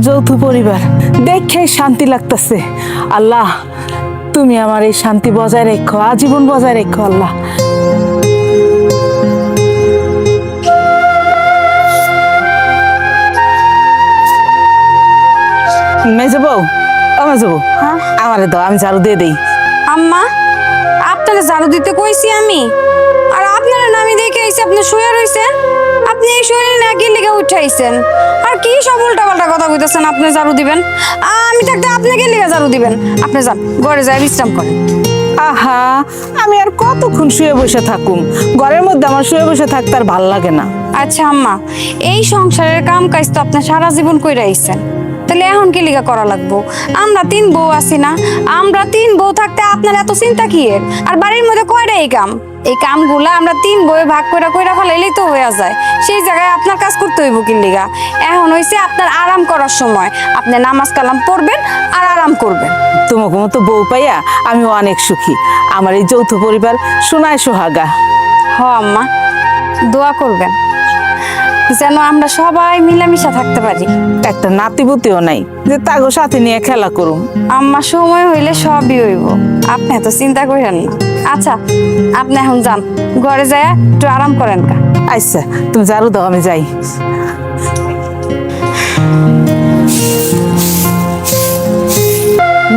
যৌথ পরিবার দেখে শান্তি লাগতেছে। আল্লাহ তুমি আমার এই শান্তি বজায় রেখো, আজীবন বজায় রেখো আল্লাহ। মেজো বউ, মেজো বউ, আমারে দাও, আমি ঝাড়ু দিয়ে দেই। আম্মা, আপনারা ঝাড়ু দিতে কইছি আমি, আর আপনারা না আমি দেখে আইছি আপনি শুয়ে রইছেন। আপনি এই শরীরে না কি লিগে উঠাইছেন? আর কি সব উল্টাপাল্টা কথা কইতেছেন? আপনি ঝাড়ু দিবেন, আমি থাকতে আপনি কি লিগে ঝাড়ু দিবেন? আপনি যান ঘরে যায় বিশ্রাম করেন। আহা, আমি আর কতক্ষণ শুয়ে বসে থাকুম? ঘরের মধ্যে আমার শুয়ে বসে থাকতে আর ভাল লাগে না। আচ্ছা আম্মা, এই সংসারের কাম কাজ তো আপনার সারা জীবন কইরা আইছেন, তাহলে এখন কি লিগা করা লাগবো? আমরা 3 বউ আছি না? আমরা 3 বউ থাকতে আপনার এত চিন্তা কি এর? আর বাড়ির মধ্যে কয়টা এই কামগুলা আমরা 3 বউয়ে ভাগ কইরা ফেলাইলেই তো হয়ে যায়। সেই জায়গায় আপনার কাজ করতে হইব কি লিগা? এখন হইছে আপনার আরাম করার সময়। আপনি নামাজ কালাম পড়বেন আর আরাম করবেন। তোমাকে মতো বউ পাইয়া আমি অনেক সুখী। আমার এই যৌথ পরিবার সোনায় সোহাগা। হ আম্মা, দোয়া করবেন যেন আমরা সবাই মিলামিশা থাকতে পারি। একটা নাতিপুতিও নাই যে তাগো সাথে নিয়ে খেলা করুম। আম্মা, সময় হইলে সবই হইব, আপনি এত চিন্তা করেন না। আচ্ছা, আপনি এখন যান, ঘরে যায় একটু আরাম করেন কা। আচ্ছা, তুমি ঝাড়ু দাও, আমি যাই।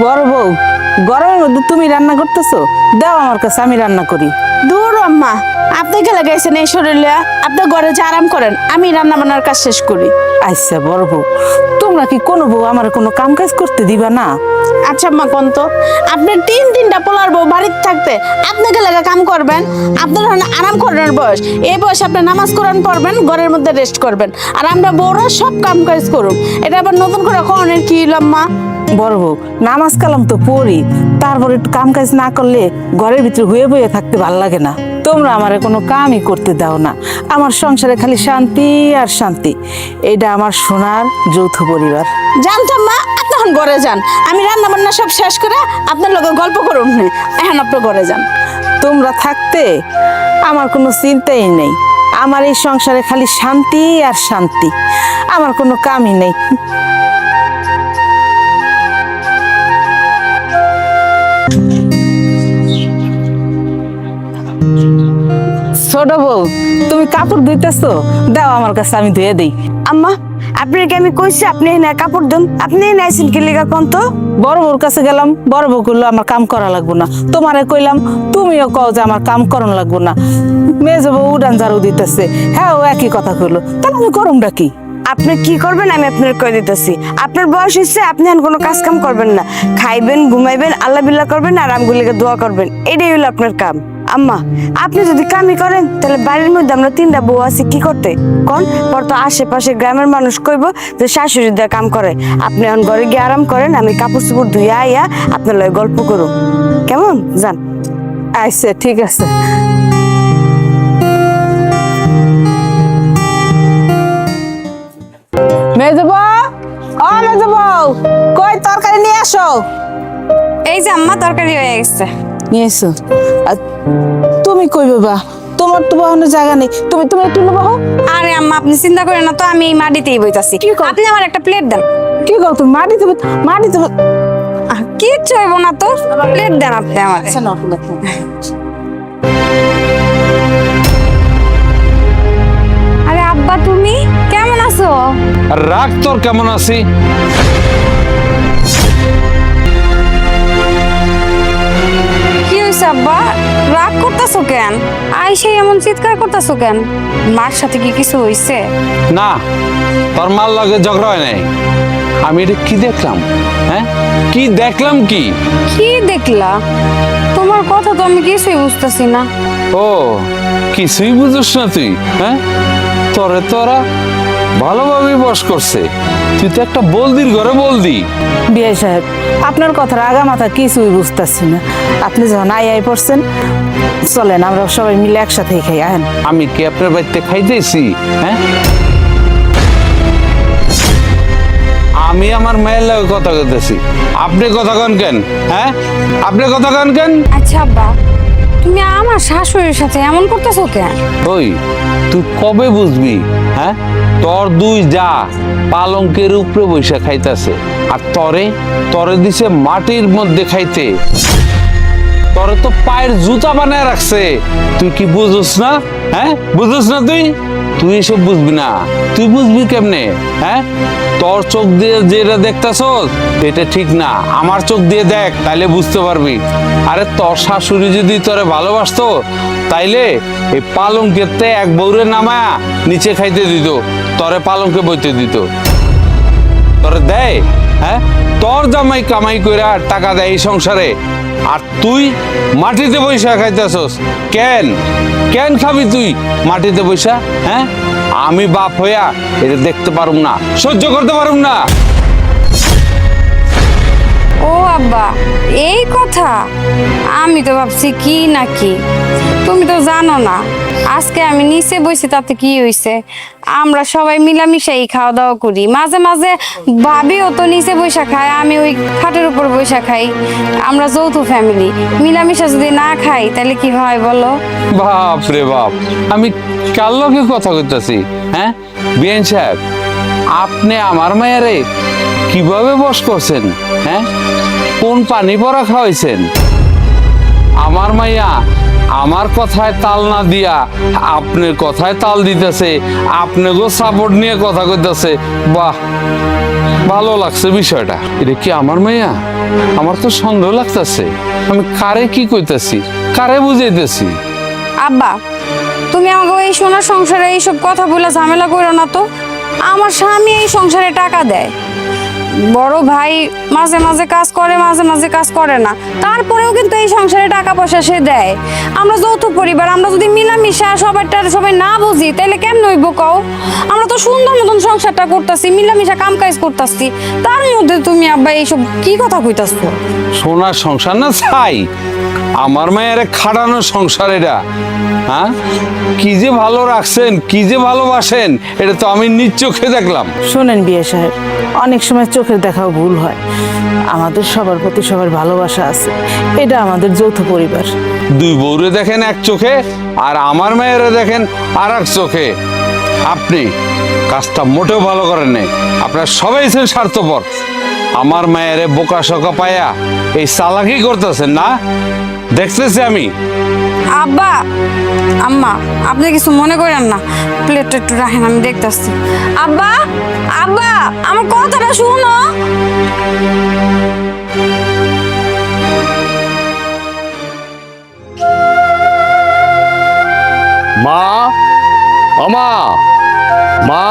বড় বউ, গরমের মধ্যে তুমি রান্না করতেছো? দাও আমার কাছে, আমি রান্না করি। দূর আম্মা, আপনি গেলে গেছেন এই শরীরে, আপনি ঘরে যে আরাম করেন, আমি রান্না বান্নার কাজ শেষ করি। আচ্ছা বড় বউ, তোমরা কি কোনো বউ আমার কোনো কাম কাজ করতে দিবা না? আচ্ছা আম্মা, কোন তো আপনার 3 পোলার বউ বাড়িতে থাকতে আপনি গেলে কাম করবেন? আপনার আরাম করার বয়স, এই বয়সে আপনি নামাজ কোরআন পড়বেন, ঘরের মধ্যে রেস্ট করবেন, আর আমরা বউরা সব কাম কাজ করুন। এটা আবার নতুন করে কখনের কি হলো আম্মা? বড় বউ, নামাজ কালাম তো পড়ি, তারপর একটু কাম কাজ না করলে ঘরের ভিতরে হয়ে বয়ে থাকতে ভালো লাগে না। তোমরা আমারে কোনো কামই করতে দাও না। আমার সংসারে খালি শান্তি আর শান্তি। এটা আমার সোনার যৌথ পরিবার। জানতাম মা, আপনি এখন ঘরে যান, আমি রান্না বান্না সব শেষ করে আপনার লগে গল্প করুন। এখন আপনি ঘরে যান। তোমরা থাকতে আমার কোনো চিন্তাই নেই। আমার এই সংসারে খালি শান্তি আর শান্তি, আমার কোনো কামই নেই। ছোট বউ, তুমি কাপড় ধুইতেছো? দাও আমার কাছে, আমি ধুয়ে দিই। আম্মা, আপনাকে আমি কইছি আপনি এনে কাপড় দেন, আপনি এনে আইছেন কি লিগা কোন তো? বড় বউর কাছে গেলাম, বড় বউ কইলো আমার কাম করা লাগবো না। তোমারে কইলাম, তুমিও কও যে আমার কাম করন লাগবো না। মেজো বউ উড়ান ঝাড়ু দিতেছে, হ্যাঁ ও একই কথা কইলো, তাহলে আমি করুমটা কি? আপনি কি করবেন আমি আপনার কই দিতেছি। আপনার বয়স হচ্ছে, আপনি এখন কোনো কাজ কাম করবেন না, খাইবেন, ঘুমাইবেন, আল্লাহ বিল্লাহ করবেন আর আমগুলিকে দোয়া করবেন, এটাই হলো আপনার কাম। আম্মা, আপনি যদি কামই করেন তাহলে বাড়ির মধ্যে আমরা 3টা বউ আছি কি করতে কোন? পর তো আশেপাশে গ্রামের মানুষ কইব যে শাশুড়ি দিয়ে কাম করে। আপনি এখন ঘরে গিয়ে আরাম করেন, আমি কাপড় চোপড় ধুয়ে আইয়া আপনার লগে গল্প করুন, কেমন? যান। আচ্ছা ঠিক আছে। মেজো বউ, ও মেজো বউ, কই তরকারি নিয়ে আসো। এই যে আম্মা, তরকারি হয়ে গেছে। নিয়ে এসো। আর তুমি কই বাবা, তোমার তো বহানোর জায়গা নেই, তুমি তুমি একটু বহো। আরে আম্মা, আপনি চিন্তা করেন না তো, আমি এই মাটিতেই বইতাছি। আপনি আমার একটা প্লেট দেন। কি কও তুমি? মাটিতে মাটিতে কিচ্ছু হইব না তো, প্লেট দেন আপনি আমার। আরে আব্বা, তুমি কেমন আছো? আর রাগ তোর কেমন আছি? কি হয়েছে আব্বা, রাগ করতেছো কেন? আইসে এমন চিৎকার করতেছো কেন? মার সাথে কি কিছু হয়েছে? না, তোর মার লগে ঝগড়া হয় নাই। আমি এটা কি দেখলাম? হ্যাঁ, কি দেখলাম? কি কি দেখলা? তোমার কথা তো আমি কিছুই বুঝতেছি না। ও, কিছুই বুঝিস না তুই? হ্যাঁ, তোরা ভালোভাবে বস করছে, তুই তো একটা বলদির ঘরে বলদি। বিআই সাহেব, আপনার কথার আগা মাথা কিছুই বুঝতেছি না। আপনি যখন আই পড়ছেন, চলেন আমরা সবাই মিলে একসাথে খাই। আহেন। আমি কি আপনার বাড়িতে খাইতেছি? হ্যাঁ, আমি আমার মায়ের লগে কথা কইতেছি, আপনি কথা কন কেন? হ্যাঁ, আপনি কথা কন কেন? আচ্ছা আব্বা, তুমি আমার শাশুড়ির সাথে এমন করতেছো কেন? ওই তুই কবে বুঝবি? হ্যাঁ, তোর দুই যা পালঙ্কের উপরে বৈশা খাইতেছে, আর তরে তরে দিছে মাটির মধ্যে খাইতে। তোরে তো পায়ের জুতা বানায় রাখছে, তুই কি বুঝোস না? হ্যাঁ, বুঝোস না তুই? তুই এসব বুঝবি না, তুই বুঝবি কেমনে? হ্যাঁ, তোর চোখ দিয়ে যেটা দেখতেছস এটা ঠিক না, আমার চোখ দিয়ে দেখ, তাইলে বুঝতে পারবি। আরে তোর শাশুড়ি যদি তোরে ভালোবাসতো তাইলে এই পালঙ্কের তে এক বউরে নামায়া নিচে খাইতে দিত, তোরে পালঙ্কে বইতে দিত। তোরে দেয়? হ্যাঁ, তোর জামাই কামাই কইরা টাকা দেয় এই সংসারে, আর তুই মাটিতে বৈশা খাইতেছস। কেন কেন খাবি তুই মাটিতে বৈশা? হ্যাঁ, আমি বাপ হইয়া এটা দেখতে পারুম না, সহ্য করতে পারুম না। ও আব্বা, এই কথা? আমি তো ভাবছি কি নাকি। তুমি তো জানো না আজকে আমি নিচে বসি, তাতে কি হইছে? আমরা সবাই মিলামিশাই খাওয়া দাওয়া করি, মাঝে মাঝে ভাবিও তো নিচে বৈশা খায়, আমি ওই খাটের উপর বৈশা খাই। আমরা যৌথ ফ্যামিলি, মিলামিশা যদি না খাই তাহলে কি হয় বলো? বাপ রে বাপ, আমি কার লগে কথা কইতাছি? হ্যাঁ বিআইন সাহেব, আপনি আমার মায়েরে কিভাবে বশ করছেন? হ্যাঁ, কোন পানি পড়া খাওয়াইছেন? আমার মাইয়া আমার কথায় তাল না দিয়া আপনার কথায় তাল দিতেছে, আপনাকেও সাপোর্ট নিয়ে কথা কইতাছে। বাহ, ভালো লাগছে বিষয়টা। এটা কি আমার মাইয়া? আমার তো সন্দেহ লাগতেছে। আমি কারে কি কইতাছি, কারে বুঝাইতেছি? আব্বা, তুমি আমাকে এই সোনার সংসারে এইসব কথা বলে ঝামেলা করো না তো। আমার স্বামী এই সংসারে টাকা দেয়, বড় ভাই মাঝে মাঝে কাজ করে, মাঝে মাঝে কাজ করে না, তারপরেও কিন্তু এই সংসারে টাকা পয়সা সে দেয়। আমরা যৌথ পরিবার, আমরা যদি মিলামিশা সবাই না বুঝি তাহলে কেমন হইব কও? আমরা তো সুন্দর মতন সংসারটা করতেছি, মিলামিশা কাম কাজ করতেছি, তার মধ্যে তুমি আব্বা এইসব কি কথা কইতাছো? সোনার সংসার না ছাই, আমার মায়ের খাটানো সংসার এটা। হ্যাঁ, কি যে ভালো রাখছেন, কি যে ভালোবাসেন, এটা তো আমি নিজ চোখে দেখলাম। শোনেন বিয়ে সাহেব, অনেক সময় চোখের দেখাও ভুল হয়। আমাদের সবার প্রতি সবার ভালোবাসা আছে, এটা আমাদের যৌথ পরিবার। দুই বউরে দেখেন এক চোখে, আর আমার মায়েরা দেখেন আর এক চোখে। আপনি কাজটা মোটেও ভালো করেন নাই, আপনারা সবাই ছিলেন স্বার্থপর। আমার মায়েরে বোকা শোকা পায়া এই চালাকি করতেছেন না, দেখতেছি আমি। আব্বা, আম্মা, আপনি কিছু মনে করেন না, প্লেটটা একটু রাখেন, আমি দেখতেছি। আব্বা, আব্বা, আমার কথাটা শুনো। মা, আমা, মা,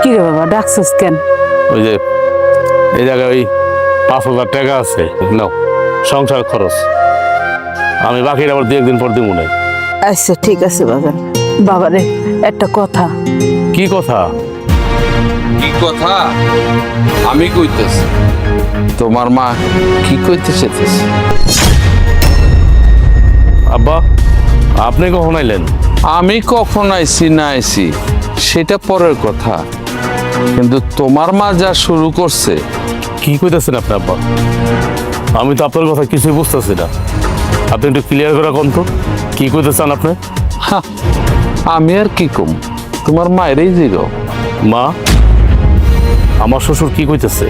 কি রে বাবা, ডাকছিস কেন? ওই যে এই জায়গায় ওই 5,000 টাকা আছে, নাও সংসার খরচ। আমি বাকির আবার 2-1 দিন পর দিব না। আচ্ছা ঠিক আছে বাজান। বাবারে একটা কথা। কি কথা? কি কথা? আমি কইতেছি, তোমার মা কি কইতে চাইতেছে? আব্বা, আপনি কখন আইলেন? আমি কখন আইছি না আইছি সেটা পরের কথা, কিন্তু তোমার মা যা শুরু করছে। কি কইতেছেন আপনি আব্বা? আমি তো আপনার কথা কিছুই বুঝতেছি না, আপনি একটু ক্লিয়ার করে কোন তো কি কইতেছেন আপনি? হা, আমি আর কি কম, তোমার মায়েরই জিগাও। মা, আমার শ্বশুর কি কইতেছে?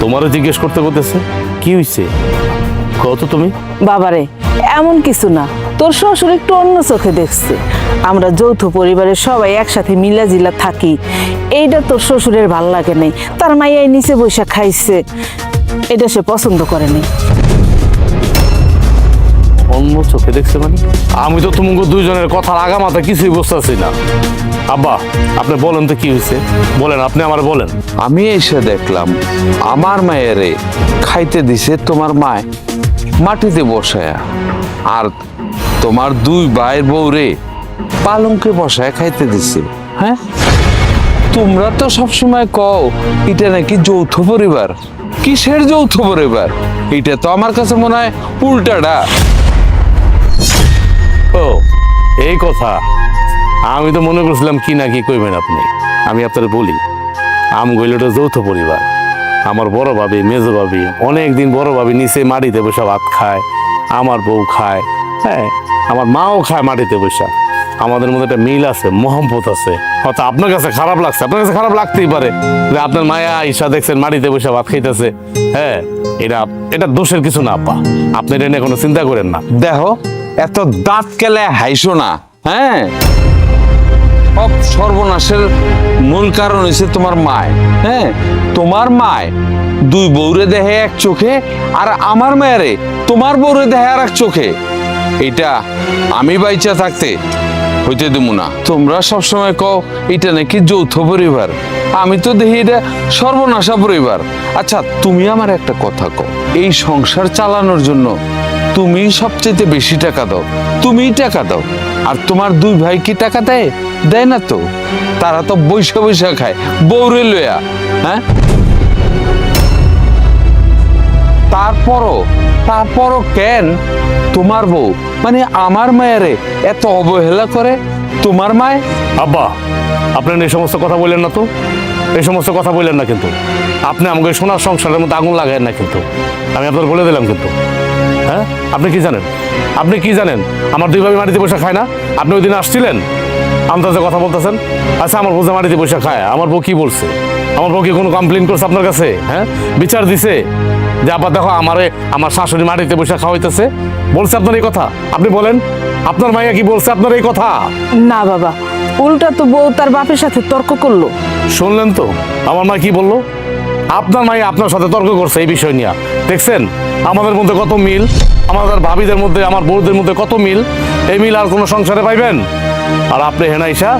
তোমারও জিজ্ঞেস করতে কইতেছে কি হইছে, কত তুমি? বাবারে এমন কিছু না, তোর শ্বশুর একটু অন্য চোখে দেখছে। আমরা যৌথ পরিবারের সবাই একসাথে মিলাজিলা থাকি, এইটা তোর শ্বশুরের ভাল লাগে নাই। তার মাইয়াই নিচে বৈশা খাইছে, এটা সে পছন্দ করে নাই। অন্য চোখে দেখছে মানে? আমি তো তোমাকে দুইজনের কথার আগা মাথা কিছুই বুঝতেছি না। আব্বা, আপনি বলেন তো কি হয়েছে, বলেন, আপনি আমার বলেন। আমি এসে দেখলাম আমার মায়েরে খাইতে দিছে তোমার মায় মাটিতে বসায়া, আর তোমার দুই ভাইয়ের বউরে পালঙ্কে বসায় খাইতে দিছে। হ্যাঁ, তোমরা তো সবসময় কও এটা নাকি যৌথ পরিবার। কিসের যৌথ পরিবার? এটা তো আমার কাছে মনে হয় উল্টাটা। ও এই কথা, আমি তো মনে করছিলাম কি না কি কইবেন আপনি। আমি আপনার বলি, আম গইলটা যৌথ পরিবার, আমার বড় ভাবি মেজো ভাবি অনেকদিন বড় ভাবি নিচে মাটিতে বসে ভাত খায়, আমার বউ খায়, হ্যাঁ আমার মাও খায় মাটিতে বসে। আমাদের মধ্যে একটা মিল আছে, মহব্বত আছে। হয়তো আপনার কাছে খারাপ লাগছে, আপনার কাছে খারাপ লাগতেই পারে যে আপনার মায়া ঈশা দেখছেন মাটিতে বসে ভাত খাইতেছে। হ্যাঁ, এটা দোষের কিছু না আপা, আপনি এটা নিয়ে কোনো চিন্তা করেন না। দেখো এত দাঁত কেলে হাইসো না। হ্যাঁ, সব সর্বনাশের মূল কারণ হচ্ছে তোমার মায়। হ্যাঁ, তোমার মায় দুই বউরে দেহে এক চোখে, আর আমার মায়েরে তোমার বউরে দেহে আর এক চোখে। এটা আমি বাইচা থাকতে হইতে দেব না। তোমরা সবসময় কও এটা নাকি যৌথ পরিবার, আমি তো দেখি এটা সর্বনাশা পরিবার। আচ্ছা তুমি আমার একটা কথা কও, এই সংসার চালানোর জন্য তুমি সবচেয়ে বেশি টাকা দাও, তুমিই টাকা দাও, আর তোমার দুই ভাই কি টাকা দেয়? দেয় না তো। তারা তো বৈশা বৈশা খায় বউরে লইয়া। হ্যাঁ, তারপরও কেন তোমার বউ মানে আমার মায়েরে এত অবহেলা করে? তোমার মায়। আব্বা, আপনি এই সমস্ত কথা বললেন না তো, এই সমস্ত কথা বললেন না কিন্তু। আপনি আমাকে সোনার সংসারের মধ্যে আগুন লাগায়েন না কিন্তু, আমি আপনার বলে দিলাম কিন্তু। হ্যাঁ, আপনি কি জানেন, আপনি কি জানেন আমার দুই ভাবি মাটিতে বসে খায় না? আপনি ওই দিন আসছিলেন, আন্দাজে কথা বলতেছেন। আচ্ছা, আমার বউ যে মাটিতে বসে খায়, আমার বউ কি বলছে? আমার বউ কি কোনো কমপ্লেন করছে আপনার কাছে? হ্যাঁ, বিচার দিছে যে আবার দেখো আমার শাশুড়ি মাটিতে বসে খাওয়াইতেছে? বলছে আপনার এই কথা? আপনি বলেন, আপনার মাইয়া কি বলছে আপনার এই কথা? না বাবা, উল্টা তো বউ তার বাপের সাথে তর্ক করলো। শুনলেন তো আমার মা কি বললো? আপনার মাইয়া আপনার সাথে তর্ক করছে এই বিষয় নিয়ে। দেখছেন আমাদের মধ্যে কত মিল, আমাদের ভাবিদের মধ্যে, আমার বউদের মধ্যে কত মিল। এই মিল আর কোনো সংসারে পাইবেন? আর আপনি হেনাইসা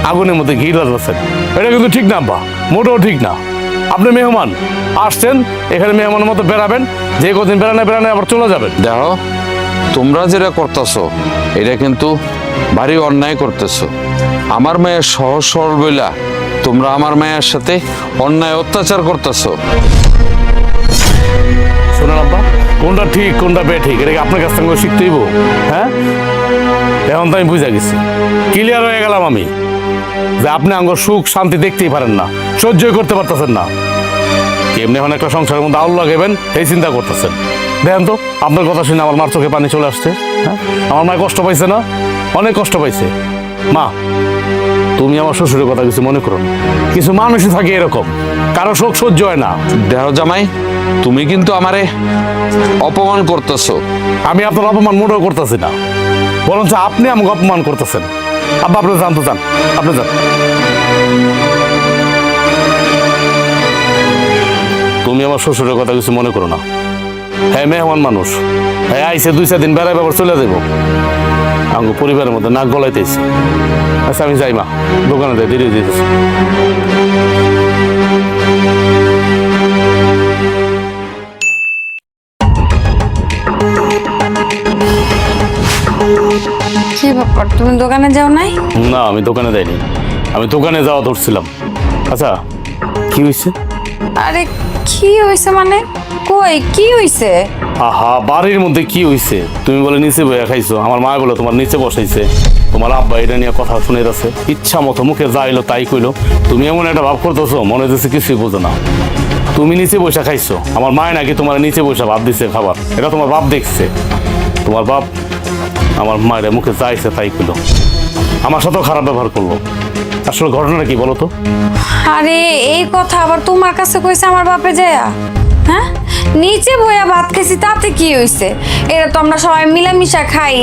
আগুনের মধ্যে ঘি লাগাচ্ছেন, এটা কিন্তু ঠিক না বা, মোটেও ঠিক না। আপনি মেহমান আসছেন, এখানে মেহমানের মতো বেড়াবেন, যে কদিন বেড়ানে আবার চলে যাবেন। দেখো তোমরা যেটা করতেছো এটা কিন্তু ভারী অন্যায় করতেছো। আমার মায়ের সহজ সরল বইলা তোমরা আমার মায়ের সাথে অন্যায় অত্যাচার করতেছো। শোনেন আব্বা, কোনটা ঠিক কোনটা বেঠিক এটা কি আপনার কাছ থেকে শিখতে হইব? হ্যাঁ, এখন তো আমি বুঝে গেছি, ক্লিয়ার হয়ে গেলাম আমি যে আপনি আমার সুখ শান্তি দেখতেই পারেন না, সহ্যই করতে পারতেছেন না। কেমনি এখন একটা সংসারের মধ্যে আউল লাগাবেন এই চিন্তা করতেছেন। দেখেন তো আপনার কথা শুনে আমার মার চোখে পানি চলে আসছে। হ্যাঁ, আমার মায় কষ্ট পাইছে না? অনেক কষ্ট পাইছে। মা, তুমি আমার শ্বশুরের কথা কিছু মনে করো না। কিছু মানুষই থাকে এরকম, কারো শোক সহ্য হয় না। দেখো জামাই, তুমি কিন্তু আমারে অপমান করতেছো। আমি আপনার অপমান মোটেও করতেছি না, বরঞ্চ আপনি আমাকে অপমান করতেছেন। আব্বা, আপনি যান তো, যান, আপনি যান। তুমি আমার শ্বশুরের কথা কিছু মনে করো না। হ্যাঁ, মেহমান মানুষ, হ্যাঁ আইসে 2-4 দিন বেড়াই আবার চলে যাবো। আমার পরিবারের মধ্যে নাক গলাইতেছি। আচ্ছা আমি যাই মা, দোকানে যাই, দেরি দিতেছি। কি ব্যাপার, তুমি দোকানে যাও নাই? না, আমি দোকানে যাইনি, আমি দোকানে যাওয়া ধরছিলাম। আচ্ছা কি হয়েছে? আরে কি হয়েছে মানে? কই কি হয়েছে? আহা, বাড়ির মধ্যে কি হয়েছে? তুমি বলে নিচে বইয়া খাইছো, আমার মা বলে তোমার নিচে বসাইছে, তোমার আব্বা এটা নিয়ে কথা শুনে যাচ্ছে, ইচ্ছা মতো মুখে যা এলো তাই কইলো। তুমি এমন একটা ভাব করতেছো মনে হচ্ছে কিছুই বোঝো না। তুমি নিচে বসে খাইছো, আমার মায় নাকি তোমার নিচে বসে ভাত দিচ্ছে খাবার, এটা তোমার বাপ দেখছে। তোমার বাপ আমার মায়ের মুখে যা ইচ্ছে তাই কইলো, আমার সাথেও খারাপ ব্যবহার করলো। আসলে ঘটনাটা কি বলো তো? আরে এই কথা আবার তোমার কাছে কইছে আমার বাপে যায়া? হ্যাঁ, নিচে বইয়া ভাত খাইছি তাতে কি হইছে? এটা তো আমরা সবাই মিলামিশা খাই,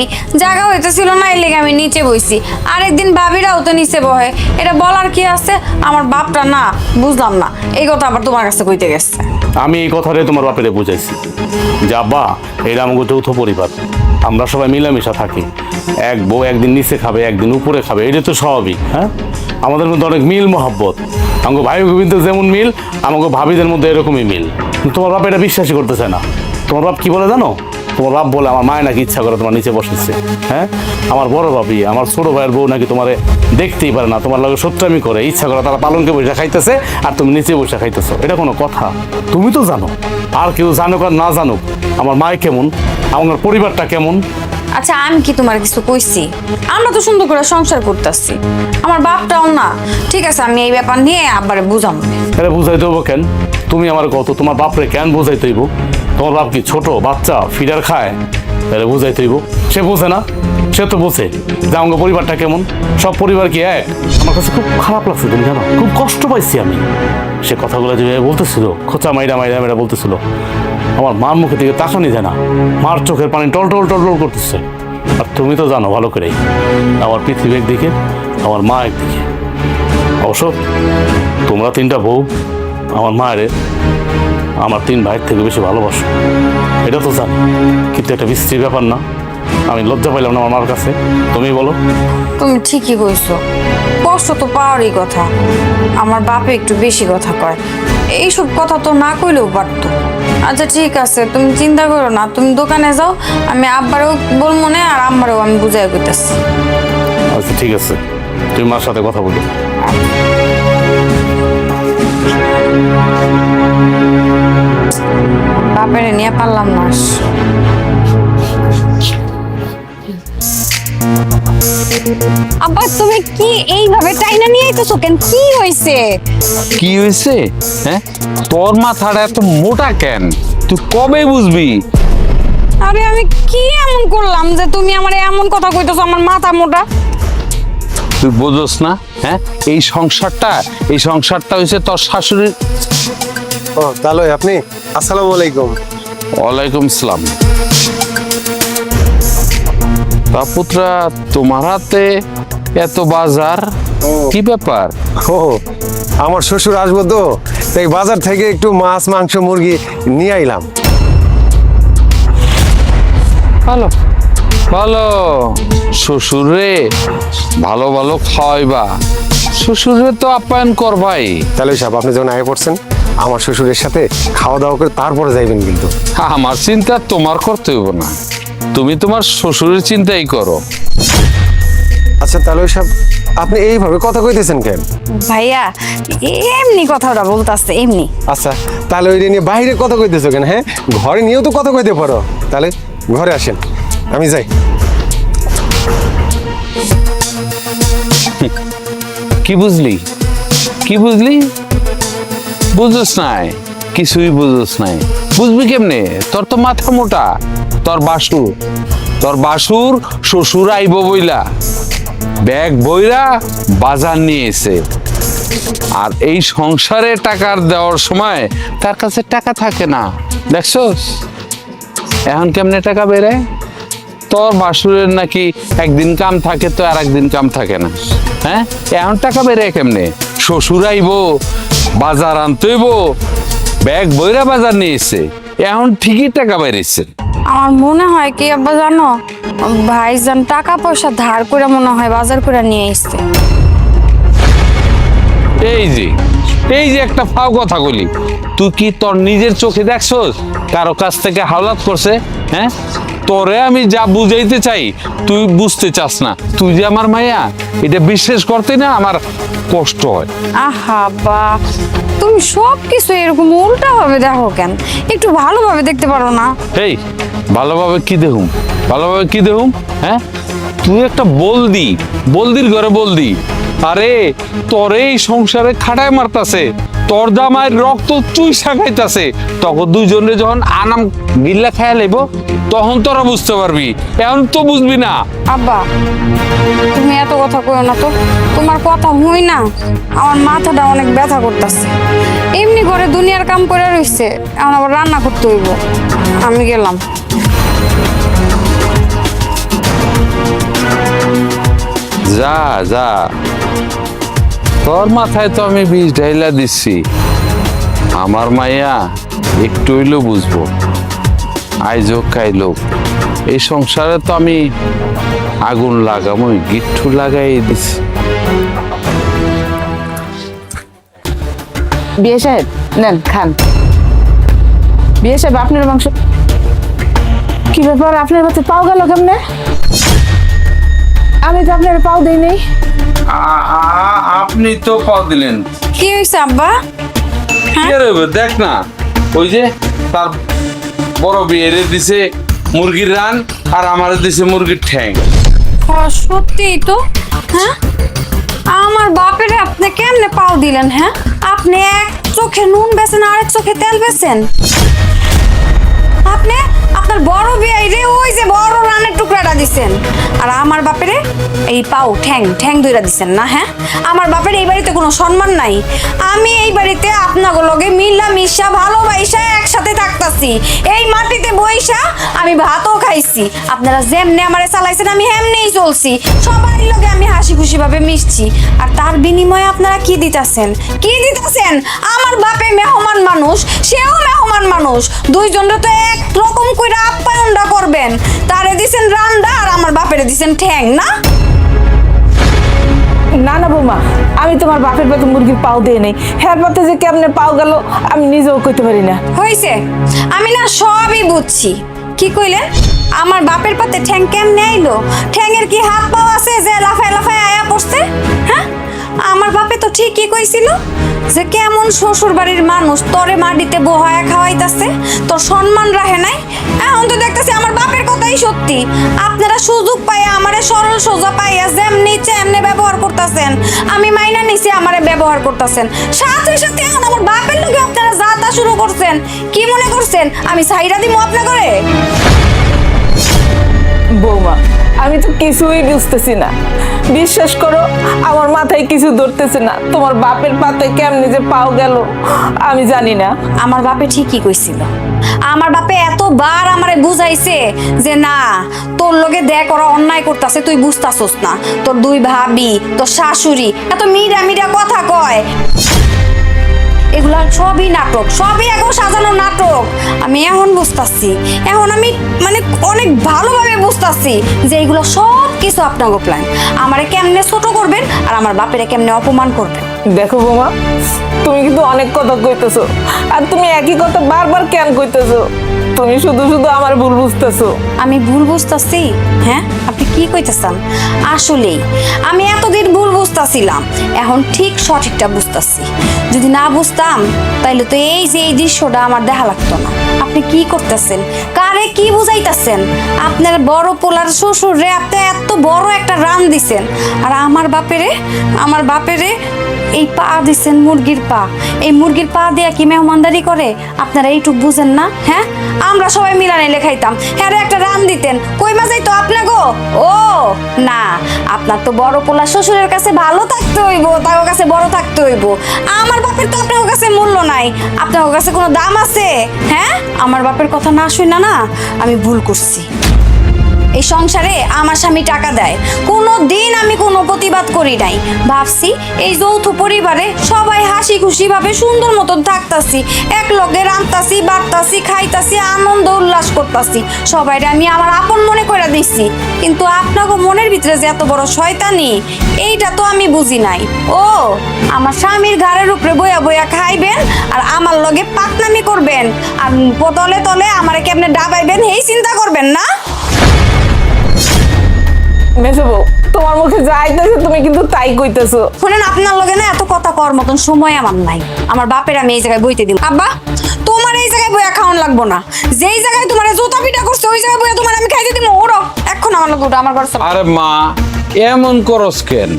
জায়গা হইতেছিল না এর লেগে আমি নিচে বইছি। আরেকদিন ভাবিরাও তো নিচে বহে, এটা বলার কি আছে? আমার বাপটা না, বুঝলাম না এই কথা আবার তোমার কাছে কইতে গেছে। আমি এই কথাটাই তোমার বাপেরে বুঝাইছি যে আব্বা, এটা আমাকে যৌথ পরিবার, আমরা সবাই মিলামিশা থাকি। এক বউ একদিন নিচে খাবে, একদিন উপরে খাবে, এটা তো স্বাভাবিক। হ্যাঁ, আমাদের মধ্যে অনেক মিল মহব্বত, আমাকে ভাই গোবিন্দের যেমন মিল, আমাকে ভাবিদের মধ্যে এরকমই মিল। তোমার বাপ এটা বিশ্বাসই করতেছে না। তোমার বাপ কি বলে জানো? তোমার বাপ বলে আমার মায় নাকি ইচ্ছা করে তোমার নিচে বসেছে। হ্যাঁ, আমার বড় ভাবি, আমার ছোট ভাইয়ের বউ নাকি তোমারে দেখতেই পারে না, তোমার লগে সত্যি করে ইচ্ছা করে তারা পালনকে বসে খাইতেছে আর তুমি নিচে বসে খাইতেছো। এটা কোনো কথা? তুমি তো জানো, আর কেউ জানুক আর না জানুক আমার মায় কেমন, আমার পরিবারটা কেমন, আচ্ছা আমি কি তোমার কিছু কইছি? আমরা তো সুন্দর করে সংসার করতেছি, আমার বাপটাও না। ঠিক আছে, আমি এই ব্যাপার নিয়ে আব্বারে বুঝাবো। এটা বুঝাইতে হইব কেন? তুমি আমার কত তোমার বাপরে কেন বুঝাইতে হইব? তোমার বাপ কি ছোট বাচ্চা ফিডার খায়? তাহলে বুঝাইতে হইব। সে বোঝে না? সে তো বোঝে যে আমার পরিবারটা কেমন। সব পরিবার কি এক? আমার কাছে খুব খারাপ লাগছে, তুমি জানো, খুব কষ্ট পাইছি আমি। সে কথাগুলো যেভাবে বলতেছিল, খোঁচা মাইরা মাইরা মাইরা বলতেছিল, আমার মার মুখের দিকে তাকানি যায় না, মার চোখের পানি টলটল টলটল করতেছে। আর তুমি তো জানো ভালো করেই, আমার পৃথিবী একদিকে, আমার মা একদিকে। অবশ্য তোমরা তিনটা বউ আমার মায়ের আমার 3 ভাইয়ের থেকে বেশি ভালোবাসো, এটা তো জানি। কিন্তু একটা বিশ্রী ব্যাপার না? আমি লজ্জা পাইলাম না আমার মার কাছে? তুমি বলো। তুমি ঠিকই কইছো, কষ্ট তো পাওয়ারই কথা। আমার বাপে একটু বেশি কথা কয়, এইসব কথা তো না কইলেও পারতো। আচ্ছা ঠিক আছে, তুমি চিন্তা করো না, তুমি দোকানে যাও, আমি আব্বারেও বলবো না, আর আম্মারেও আমি বুঝাই কইতাছি। আচ্ছা ঠিক আছে, তুমি মার সাথে কথা বলো। বাপেরে নিয়ে পারলাম না। আব্বা তুমি কি এইভাবে টাইনা নিয়ে আইতেছো কেন? কি হইছে? কি হয়েছে? হ্যাঁ, তোর মাথাটা এত মোটা কেন? তুই কবে বুঝবি? আরে আমি কি এমন করলাম যে তুমি আমার এমন কথা কইতেছো? আমার মাথা মোটা। তুই বোঝস না? হ্যাঁ, এই সংসারটা হয়েছে তোর শাশুড়ির। ও তাহলে আপনি, আসসালামু আলাইকুম। ওয়ালাইকুম সালাম। তা পুত্রা, তোমার হাতে এত বাজার, কি ব্যাপার? ও আমার শ্বশুর আসবো তো, তাই বাজার থেকে একটু মাছ মাংস মুরগি নিয়ে আইলাম। ভালো ভালো, শ্বশুরে ভালো ভালো খাওয়াইবা, শ্বশুরে তো আপ্যায়ন করবাই। তাহলে সাহেব, আপনি যখন আগে পড়ছেন আমার শ্বশুরের সাথে খাওয়া দাওয়া করে তারপরে যাইবেন কিন্তু। আমার চিন্তা তোমার করতে হইব না, তুমি তোমার শ্বশুরের চিন্তাই করো। আচ্ছা তাহলে সাহেব, আপনি এইভাবে কথা কইতেছেন কেন? ভাইয়া এমনি কথাটা বলতাছে, এমনি। আচ্ছা তাহলে ওই নিয়ে বাইরে কথা কইতেছো কেন? হ্যাঁ, ঘরে নিয়েও তো কথা কইতে পারো। তাহলে ঘরে আসেন, আমি যাই। কি বুঝলি? কি বুঝলি? বুঝোস নাই, কিছুই বুঝোস নাই। বুঝবি কেমনে? তোর তো মাথা মোটা। তোর বাসুর শ্বশুর আইব বইলা ব্যাগ বইরা বাজার নিয়ে এসে, আর এই সংসারে টাকার দেওয়ার সময় তার কাছে টাকা থাকে না। দেখছস এখন কেমনে টাকা বেড়ায়? তোর বাসুরের নাকি একদিন কাম থাকে তো আর একদিন কাম থাকে না। হ্যাঁ, এখন টাকা বেড়ে কেমনে? শ্বশুর আইব, বাজার আনতে হইব, ব্যাগ বইরা বাজার নিয়েছে, এখন ঠিকই টাকা বেড়েছে। আমার মনে হয় কি আব্বা জানো, ভাইজান টাকা পয়সা ধার করে মনে হয় বাজার করে নিয়ে আসছে। এই যে একটা ফাও কথা বলি, তুই কি তোর নিজের চোখে দেখছস কারো কাছ থেকে হাওলাত করছে? হ্যাঁ, তোরে আমি যা বুঝাইতে চাই তুই বুঝতে চাস না। তুই যে আমার মায়া, এটা বিশ্বাস করতে না আমার কষ্ট হয়। আহা বা, তুমি সব কিছু এরকম উল্টা ভাবে দেখো কেন? একটু ভালোভাবে দেখতে পারো না? এই ভালোভাবে কি দেখুম? হ্যাঁ, তুই একটা বলদির ঘরে বলদি। আরে তোরে এই সংসারে খাটায় মারতাছে, তোর জামাইয়ের রক্ত চুইসা খাইতাছে, তখন দুইজনে যখন আনাম গিল্লা খায়া লাইব তখন তোরা বুঝতে পারবি, এখন তো বুঝবি না। আব্বা তুমি এত কথা কইও না তো, তোমার কথা হই না, আমার মাথাটা অনেক ব্যথা করতেছে। এমনি করে দুনিয়ার কাম করে রইছে, এখন আবার রান্না করতে হইব। আমি গেলাম। যা যা, তোর মাথায় তো আমি বিষ ঢাইলা দিচ্ছি। আমার মাইয়া একটু হইলেও বুঝবো, আইজো খাইলো। এই সংসারে তো আমি আগুন লাগামো, গিট্টু লাগাই দিছি। বিয়ে সাহেব নেন খান। বিয়ে সাহেব আপনার মাংস। কি ব্যাপার, আপনার হাতে পাও গেল কেমনে? আমি তো আপনার পাও দেই নেই। আপনি তো পাও দিলেন। কি হয়েছে আব্বা? কি রে, দেখ না, ওই যে তার বড় বিয়ে দিছে মুরগির রান আর আমার দিছে মুরগির ঠ্যাং। সত্যিই তো। হ্যাঁ, আমার বাপের আপনি কেমনে পাও দিলেন? হ্যাঁ, আপনি এক চোখে নুন বেছেন আর এক চোখে তেল বেছেন। আপনি আপনার বড় বিয়াই রে ওই যে বড় রানের টুকরাটা দিছেন, আর আমার বাপেরে এই পাও ঠ্যাং ঠ্যাং দুইটা দিছেন না। হ্যাঁ, আমার বাপের এই বাড়িতে কোনো সম্মান নাই। আমি এই বাড়িতে আপনাদের লগে মিলা মিশা ভালোবাসা একসাথে থাকতাছি, এই মাটিতে বইসা আমি ভাতও খাইছি। আপনারা যেমনে আমারে চালাইছেন আমি হেমনেই চলছি, সবার লগে আমি হাসি খুশি ভাবে মিশছি। আর তার বিনিময়ে আপনারা কি দিতাছেন? কি দিতাছেন? আমার বাপে মেহমান মানুষ, সেও মেহমান মানুষ, দুইজনরা তো এক রকম কইরা আপ্যায়নটা করবেন। তারে দিছেন রান্ডা আর আমার বাপেরে দিছেন ঠ্যাং না। না না বৌমা, আমি তোমার বাপের পাতে মুরগির পাও দিয়ে নেই। হ্যাঁ পাতে যে কেমনে পাও গেল আমি নিজেও কইতে পারি না। হইছে, আমি না সবই বুঝছি। কি কইলেন? আমার বাপের পাতে ঠ্যাং কেমনে আইলো? ঠ্যাংয়ের কি হাত পাও আছে যে লাফায় লাফায় আয়া পড়ছে? হ্যাঁ, আমার বাপে তো ঠিকই কইছিল যে কেমন শ্বশুর বাড়ির মানুষ তোরে মাটিতে বহায়া খাওয়াইতাছে, তোর সম্মান রাখে নাই। এখন তো দেখতেছি আমার বাপের কথাই সত্যি। আপনারা সুযোগ পাইয়া আমারে সরল সোজা পাইয়া যেমনি ইচ্ছে এমনি ব্যবহার করতেছেন। আমি মাইনা নিছি আমারে ব্যবহার করতেছেন, সাথে সাথে এখন আমার বাপের লোকে আপনারা যা তা শুরু করছেন। কি মনে করছেন আমি সাইরা দিমু আপনা করে? বৌমা, আমি তো কিছুই বুঝতেছি না। বিশ্বাস করো, আমার মাথায় কিছু ধরতেছে না। তোমার বাপের পাতে কেমনে যে পাও গেল আমি জানি না। আমার বাপে ঠিকই কইছিল। আমার বাপে এতবার আমারে বুঝাইছে যে না, তোর লগে দেখ ওরা অন্যায় করতেছে, তুই বুঝতাছস না। তোর দুই ভাবি, তোর শাশুড়ি এত মিডা মিডা কথা কয়, এগুলা সবই নাটক, সবই এখন সাজানো নাটক। আমি এখন বুঝতাছি, এখন আমি মানে অনেক ভালোভাবে বুঝতাছি যে এগুলো সব কিছু আপনাকে প্ল্যান। আমারে কেমনে ছোট করবেন আর আমার বাপেরে কেমনে অপমান করবেন। দেখো বৌমা, তুমি কিন্তু অনেক কথা কইতেছো, আর তুমি একই কথা বারবার কেন কইতেছো? তুমি শুধু শুধু আমার ভুল বুঝতেছো। আমি ভুল বুঝতাছি? হ্যাঁ, আপনি কি কইতেছেন? আসলেই আমি এতদিন ভুল বুঝতাছিলাম, এখন ঠিক সঠিকটা বুঝতাছি। যদি না বুঝতাম তাইলে তো এই যে এই দৃশ্যটা আমার দেখা লাগতো না। আপনি কি করতেছেন? কারে কি বুঝাইতেছেন? আপনার বড় পোলার শ্বশুর রে আপনি এত বড় একটা রান দিছেন, আর আমার বাপেরে এই পা দিছেন মুরগির পা। এই মুরগির পা দিয়ে কি মেহমানদারি করে? আপনারা এইটুক বুঝেন না? হ্যাঁ, আমরা সবাই মিলানে খাইতাম, হ্যাঁ একটা রান দিতেন, কই মাঝাই তো আপনা গো। ও না, আপনার তো বড় পোলা শ্বশুরের কাছে ভালো থাকতে হইব, তার কাছে বড় থাকতে হইব। আমার বাপের তো আপনার কাছে মূল্য নাই, আপনার কাছে কোনো দাম আছে? হ্যাঁ, আমার বাপের কথা না শুই না আমি ভুল করছি। এই সংসারে আমার স্বামী টাকা দেয়, কোনো দিন আমি কোনো প্রতিবাদ করি নাই। ভাবছি এই যৌথ পরিবারে সবাই হাসি খুশি ভাবে সুন্দর মতন থাকতাছি, এক লগে রান্তাছি, বাড়তাছি, খাইতাছি, আনন্দ উল্লাস করতাছি, সবাইরে আমি আমার আপন মনে করে দিচ্ছি। কিন্তু আপনাকে মনের ভিতরে যে এত বড় শয়তানি, এইটা তো আমি বুঝি নাই। ও আমার স্বামীর ঘাড়ের উপরে বইয়া বইয়া খাইবেন আর আমার লগে পাকনামি করবেন, আর তলে তলে আমারে কেমনে ডাবাইবেন এই চিন্তা করবেন না। মেসো বউ, তোমার মুখে যা আইতেছে তুমি কিন্তু তাই কইতেছো। শুনেন, আপনার লগে না এত কথা কর মতন সময় আমার নাই। আমার বাপের আমি এই জায়গায় বইতে দিব। আব্বা, তোমার এই জায়গায় বইয়া খাওয়ান লাগবো না। যেই জায়গায় তোমার জুতা পিটা করছে ওই জায়গায় বইয়া তোমার আমি খাইতে দিব। ওরো এখন আমার লগে ওটা আমার ঘর চলো। আরে মা, এমন করস কেন?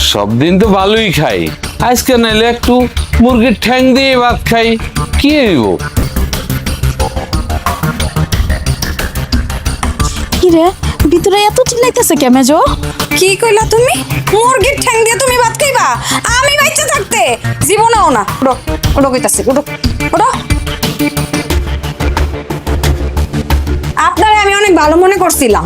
সব দিন তো ভালোই খাই, আজকে নাইলে একটু মুরগির ঠ্যাং দিয়ে ভাত খাই, কি হইব? কি রে, ভিতরে এত চিল্লাইতেছে কেমেজো? কি কইলা তুমি? মুরগির ঠ্যাং দিয়ে তুমি ভাত খাইবা? আমি বাচ্চা থাকতে জীবনেও না। ওড়ো ওড়ো কইতাছি, ওড়ো ওড়ো। আপনারে আমি অনেক ভালো মনে করছিলাম।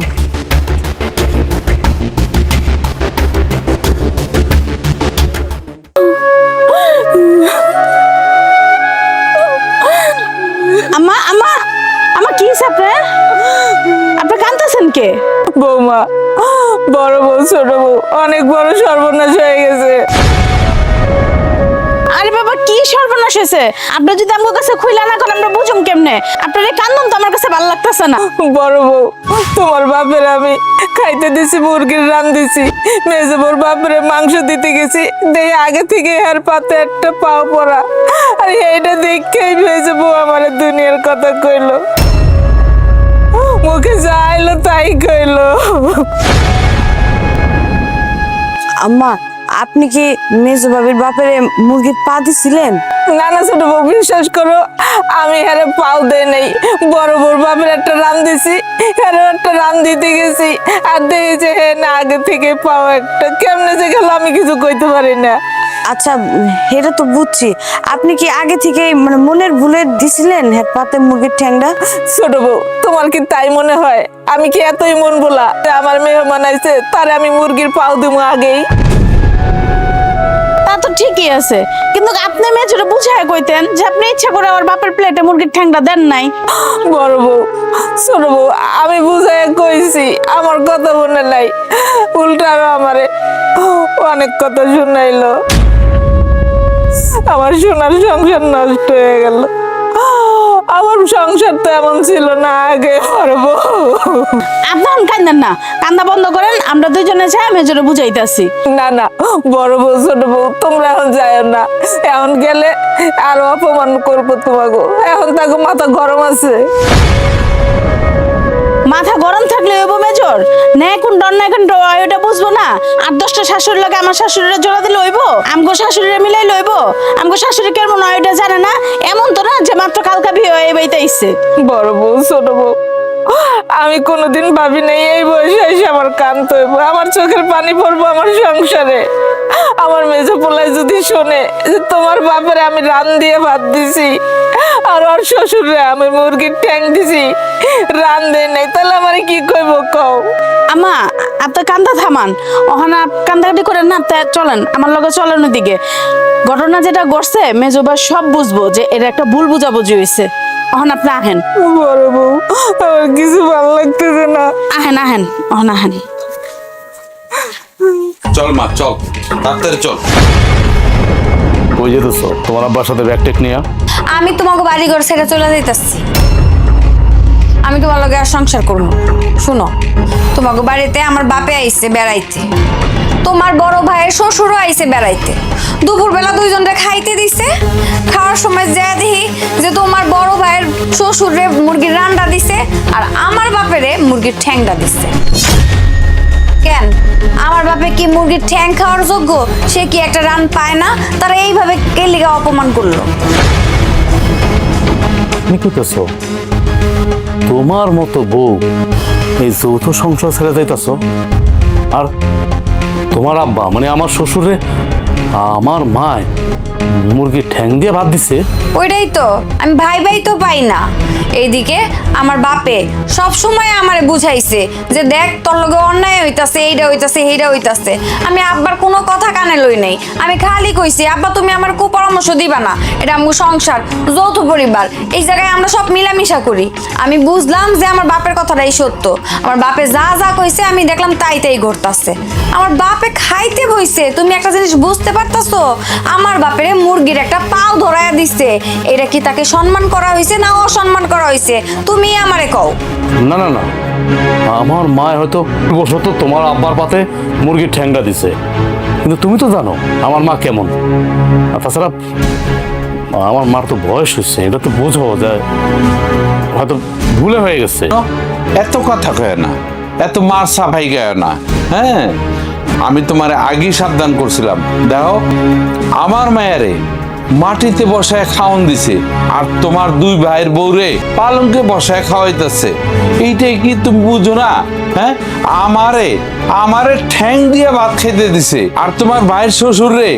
আম্মা আম্মা আম্মা, কি হইছে আপনার? আপনি কাঁদতেছেন কে? বৌমা, বড় বউ ছোট বউ অনেক বড় সর্বনাশ হয়ে গেছে। আরে বাবা, কি সর্বনাশ হয়েছে? আপনি যদি আমার কাছে খুইলা না করেন আমরা বুঝুম কেমনে? আপনার এই কান্দন তো আমার কাছে ভালো লাগতেছে না। বড় বউ, তোমার বাপের আমি খাইতে দিছি, মুরগির রান দিছি, মেজো বউর বাপের মাংস দিতে গেছি, দেখে আগে থেকে আর পাতে একটা পাও পড়া, আর এইটা দেখেই মেজো বউ আমার দুনিয়ার কথা কইলো। মুখে যা আইলো তাই কইলো। আম্মা, আপনি কি মেজো ভাবির বাপের মুরগির পা দিছিলেন? না না ছোট বউ, বিশ্বাস করো আমি হারে পাও দেই নাই। বড় বড় বাপের একটা রান দিছি, হারে একটা রান দিতে গেছি, আর দেখেছে হে না আগে থেকে পাও একটা কেমনে যে গেল আমি কিছু কইতে পারি না। আচ্ছা, এটা তো বুঝছি। আপনি কি আগে থেকে মানে মনের ভুলে দিছিলেন হ্যাঁ পাতে মুরগির ঠ্যাংটা? ছোট বউ, তোমার কি তাই মনে হয় আমি কি এতই মন বলা যে আমার মেহমান আইছে তারে আমি মুরগির পাও দিব আগেই? তা তো ঠিকই আছে, কিন্তু আপনি মেজরে বুঝায় কইতেন যে আপনি ইচ্ছা করে আমার বাপের প্লেটে মুরগির ঠ্যাংটা দেন নাই। বড় বউ, ছোট বউ, আমি বুঝাই কইছি, আমার কথা মনে নাই, উল্টা আরো আমারে অনেক কথা শুনাইলো। আমার সোনার সংসার নষ্ট হয়ে গেল। আমার সংসার তো এমন ছিল না আগে। বড় বউ, আপনার কান্দেন না, কান্দা বন্ধ করেন, আমরা দুইজনে যাই মেজরে বুঝাইতাছি। না না বড় বউ, ছোট বউ, তোমরা এখন যাও না, এখন গেলে আরো অপমান করবো তোমাকে। এখন তাকে মাথা গরম আছে। মাথা গরম থাকলে হইব মেজর না, এখন ডর না, এখন ওইটা বুঝবো না। 8-10টা শাশুড়ি লাগে আমার শাশুড়িরা জোড়া দিলে হইব, আমগো শাশুড়িরা মিলাই লইব। আমগো শাশুড়ি কেমন হয় ওইটা জানে না, এমন তো না যে মাত্র কালকা বিয়ে হয়ে এই বাড়িতে আইছে। বড় বউ, ছোট বউ, আমি কোনোদিন ভাবি নাই এই বয়সে এসে আমার কান্ত হইব, আমার চোখের পানি পড়বো আমার সংসারে। আমার মেজো পোলায় যদি শোনে যে তোমার বাপের আমি রান দিয়ে ভাত দিছি আর ওর শ্বশুরে আমি মুরগির ঠ্যাং দিছি, রান দেয় নাই, তাহলে আমার কি কইব কও? আমা, আপনার কান্দা থামান, ওখানে কান্দাকাটি করেন না, চলেন আমার লগে, চলেন ওদিকে। ঘটনা যেটা ঘটছে মেজোবা সব বুঝবো যে এটা একটা ভুল বুঝাবুঝি হয়েছে। ওখানে আপনি আহেন। বড় বউ, আমার কিছু ভালো লাগতেছে না। আহেন আহেন, ওখানে আহেন। চল মা চল, ডাক্তারে চল। কই যেতেছো তোমার আব্বার সাথে ব্যাগ টেক নিয়ে? আমি তোমাকে বাড়ি ঘর ছেড়ে চলে যাইতাছি। আমি তোমার লগে আর সংসার করবো। শুনো, তোমাকে বাড়িতে আমার বাপে আইছে বেড়াইতে, তোমার বড় ভাইয়ের শ্বশুরও আইছে বেড়াইতে। দুপুরবেলা দুইজনরে খাইতে দিছে, খাওয়ার সময় যা দেখি যে তোমার বড় ভাইয়ের শ্বশুরে মুরগির রান্না দিছে আর আমার বাপেরে মুরগির ঠ্যাংটা দিছে। কেন, আমার বাপে কি মুরগির ঠ্যাং খাওয়ার যোগ্য? সে কি একটা রান পায় না? তারা এইভাবে কেলিগা অপমান করলো। তুমি কইতেছো তোমার মতো বউ এই যৌথ সংসার ছেড়ে যাইতেছ, আর তোমার আব্বা মানে আমার শ্বশুরে আমার মায় মুরগির ঠ্যাং দিয়ে ভাত দিছে? ওইটাই তো আমি ভাই ভাই তো পাই না। এইদিকে আমার বাপে সব সময় আমারে বুঝাইছে যে দেখ তোর লগে অন্যায় হইতাছে, এইটা হইতাছে, এইটা হইতাছে। আমি আব্বার কোনো কথা কানে লই নাই, আমি খালি কইছি আব্বা তুমি আমার কুপরামর্শ দিবা না, এটা আমার সংসার, যৌথ পরিবার, এই জায়গায় আমরা সব মিলামিশা করি। আমি বুঝলাম যে আমার বাপের কথাটাই সত্য। আমার বাপে যা যা কইছে আমি দেখলাম তাই তাই ঘটতাছে। আমার বাপে খাইতে বইছে, তুমি একটা জিনিস বুঝতে পারতাছো? আমার বাপের মুরগির একটা পাও ধরায়া দিছে। এটা কি তাকে সম্মান করা হয়েছে না অসম্মান করা হয়েছে? তুমি আমারে কও। না না না, আমার মা হয়তো বসত তোমার আব্বার পাতে মুরগির ঠ্যাংটা দিছে, কিন্তু তুমি তো জানো আমার মা কেমন। আর তাছাড়া আমার মার তো বয়স হচ্ছে, এটা তো বোঝো যায় হয়তো ভুলে হয়ে গেছে। এত কথা কয় না, এত মার সাফাই গায় না। হ্যাঁ, আমি তোমার আগেই সাবধান করছিলাম। দেখো আমার মায়েরে মাটিতে বসায় খাওয়ান দিছে, আর তোমার দুই ভাইয়ের বউরে পালঙ্কে বসায় খাওয়াইতেছে। এইটাই কি তুমি বুঝো না? হ্যাঁ, আমারে ঠ্যাং দিয়ে ভাত খাইতে দিছে, আর তোমার ভাইয়ের শ্বশুরে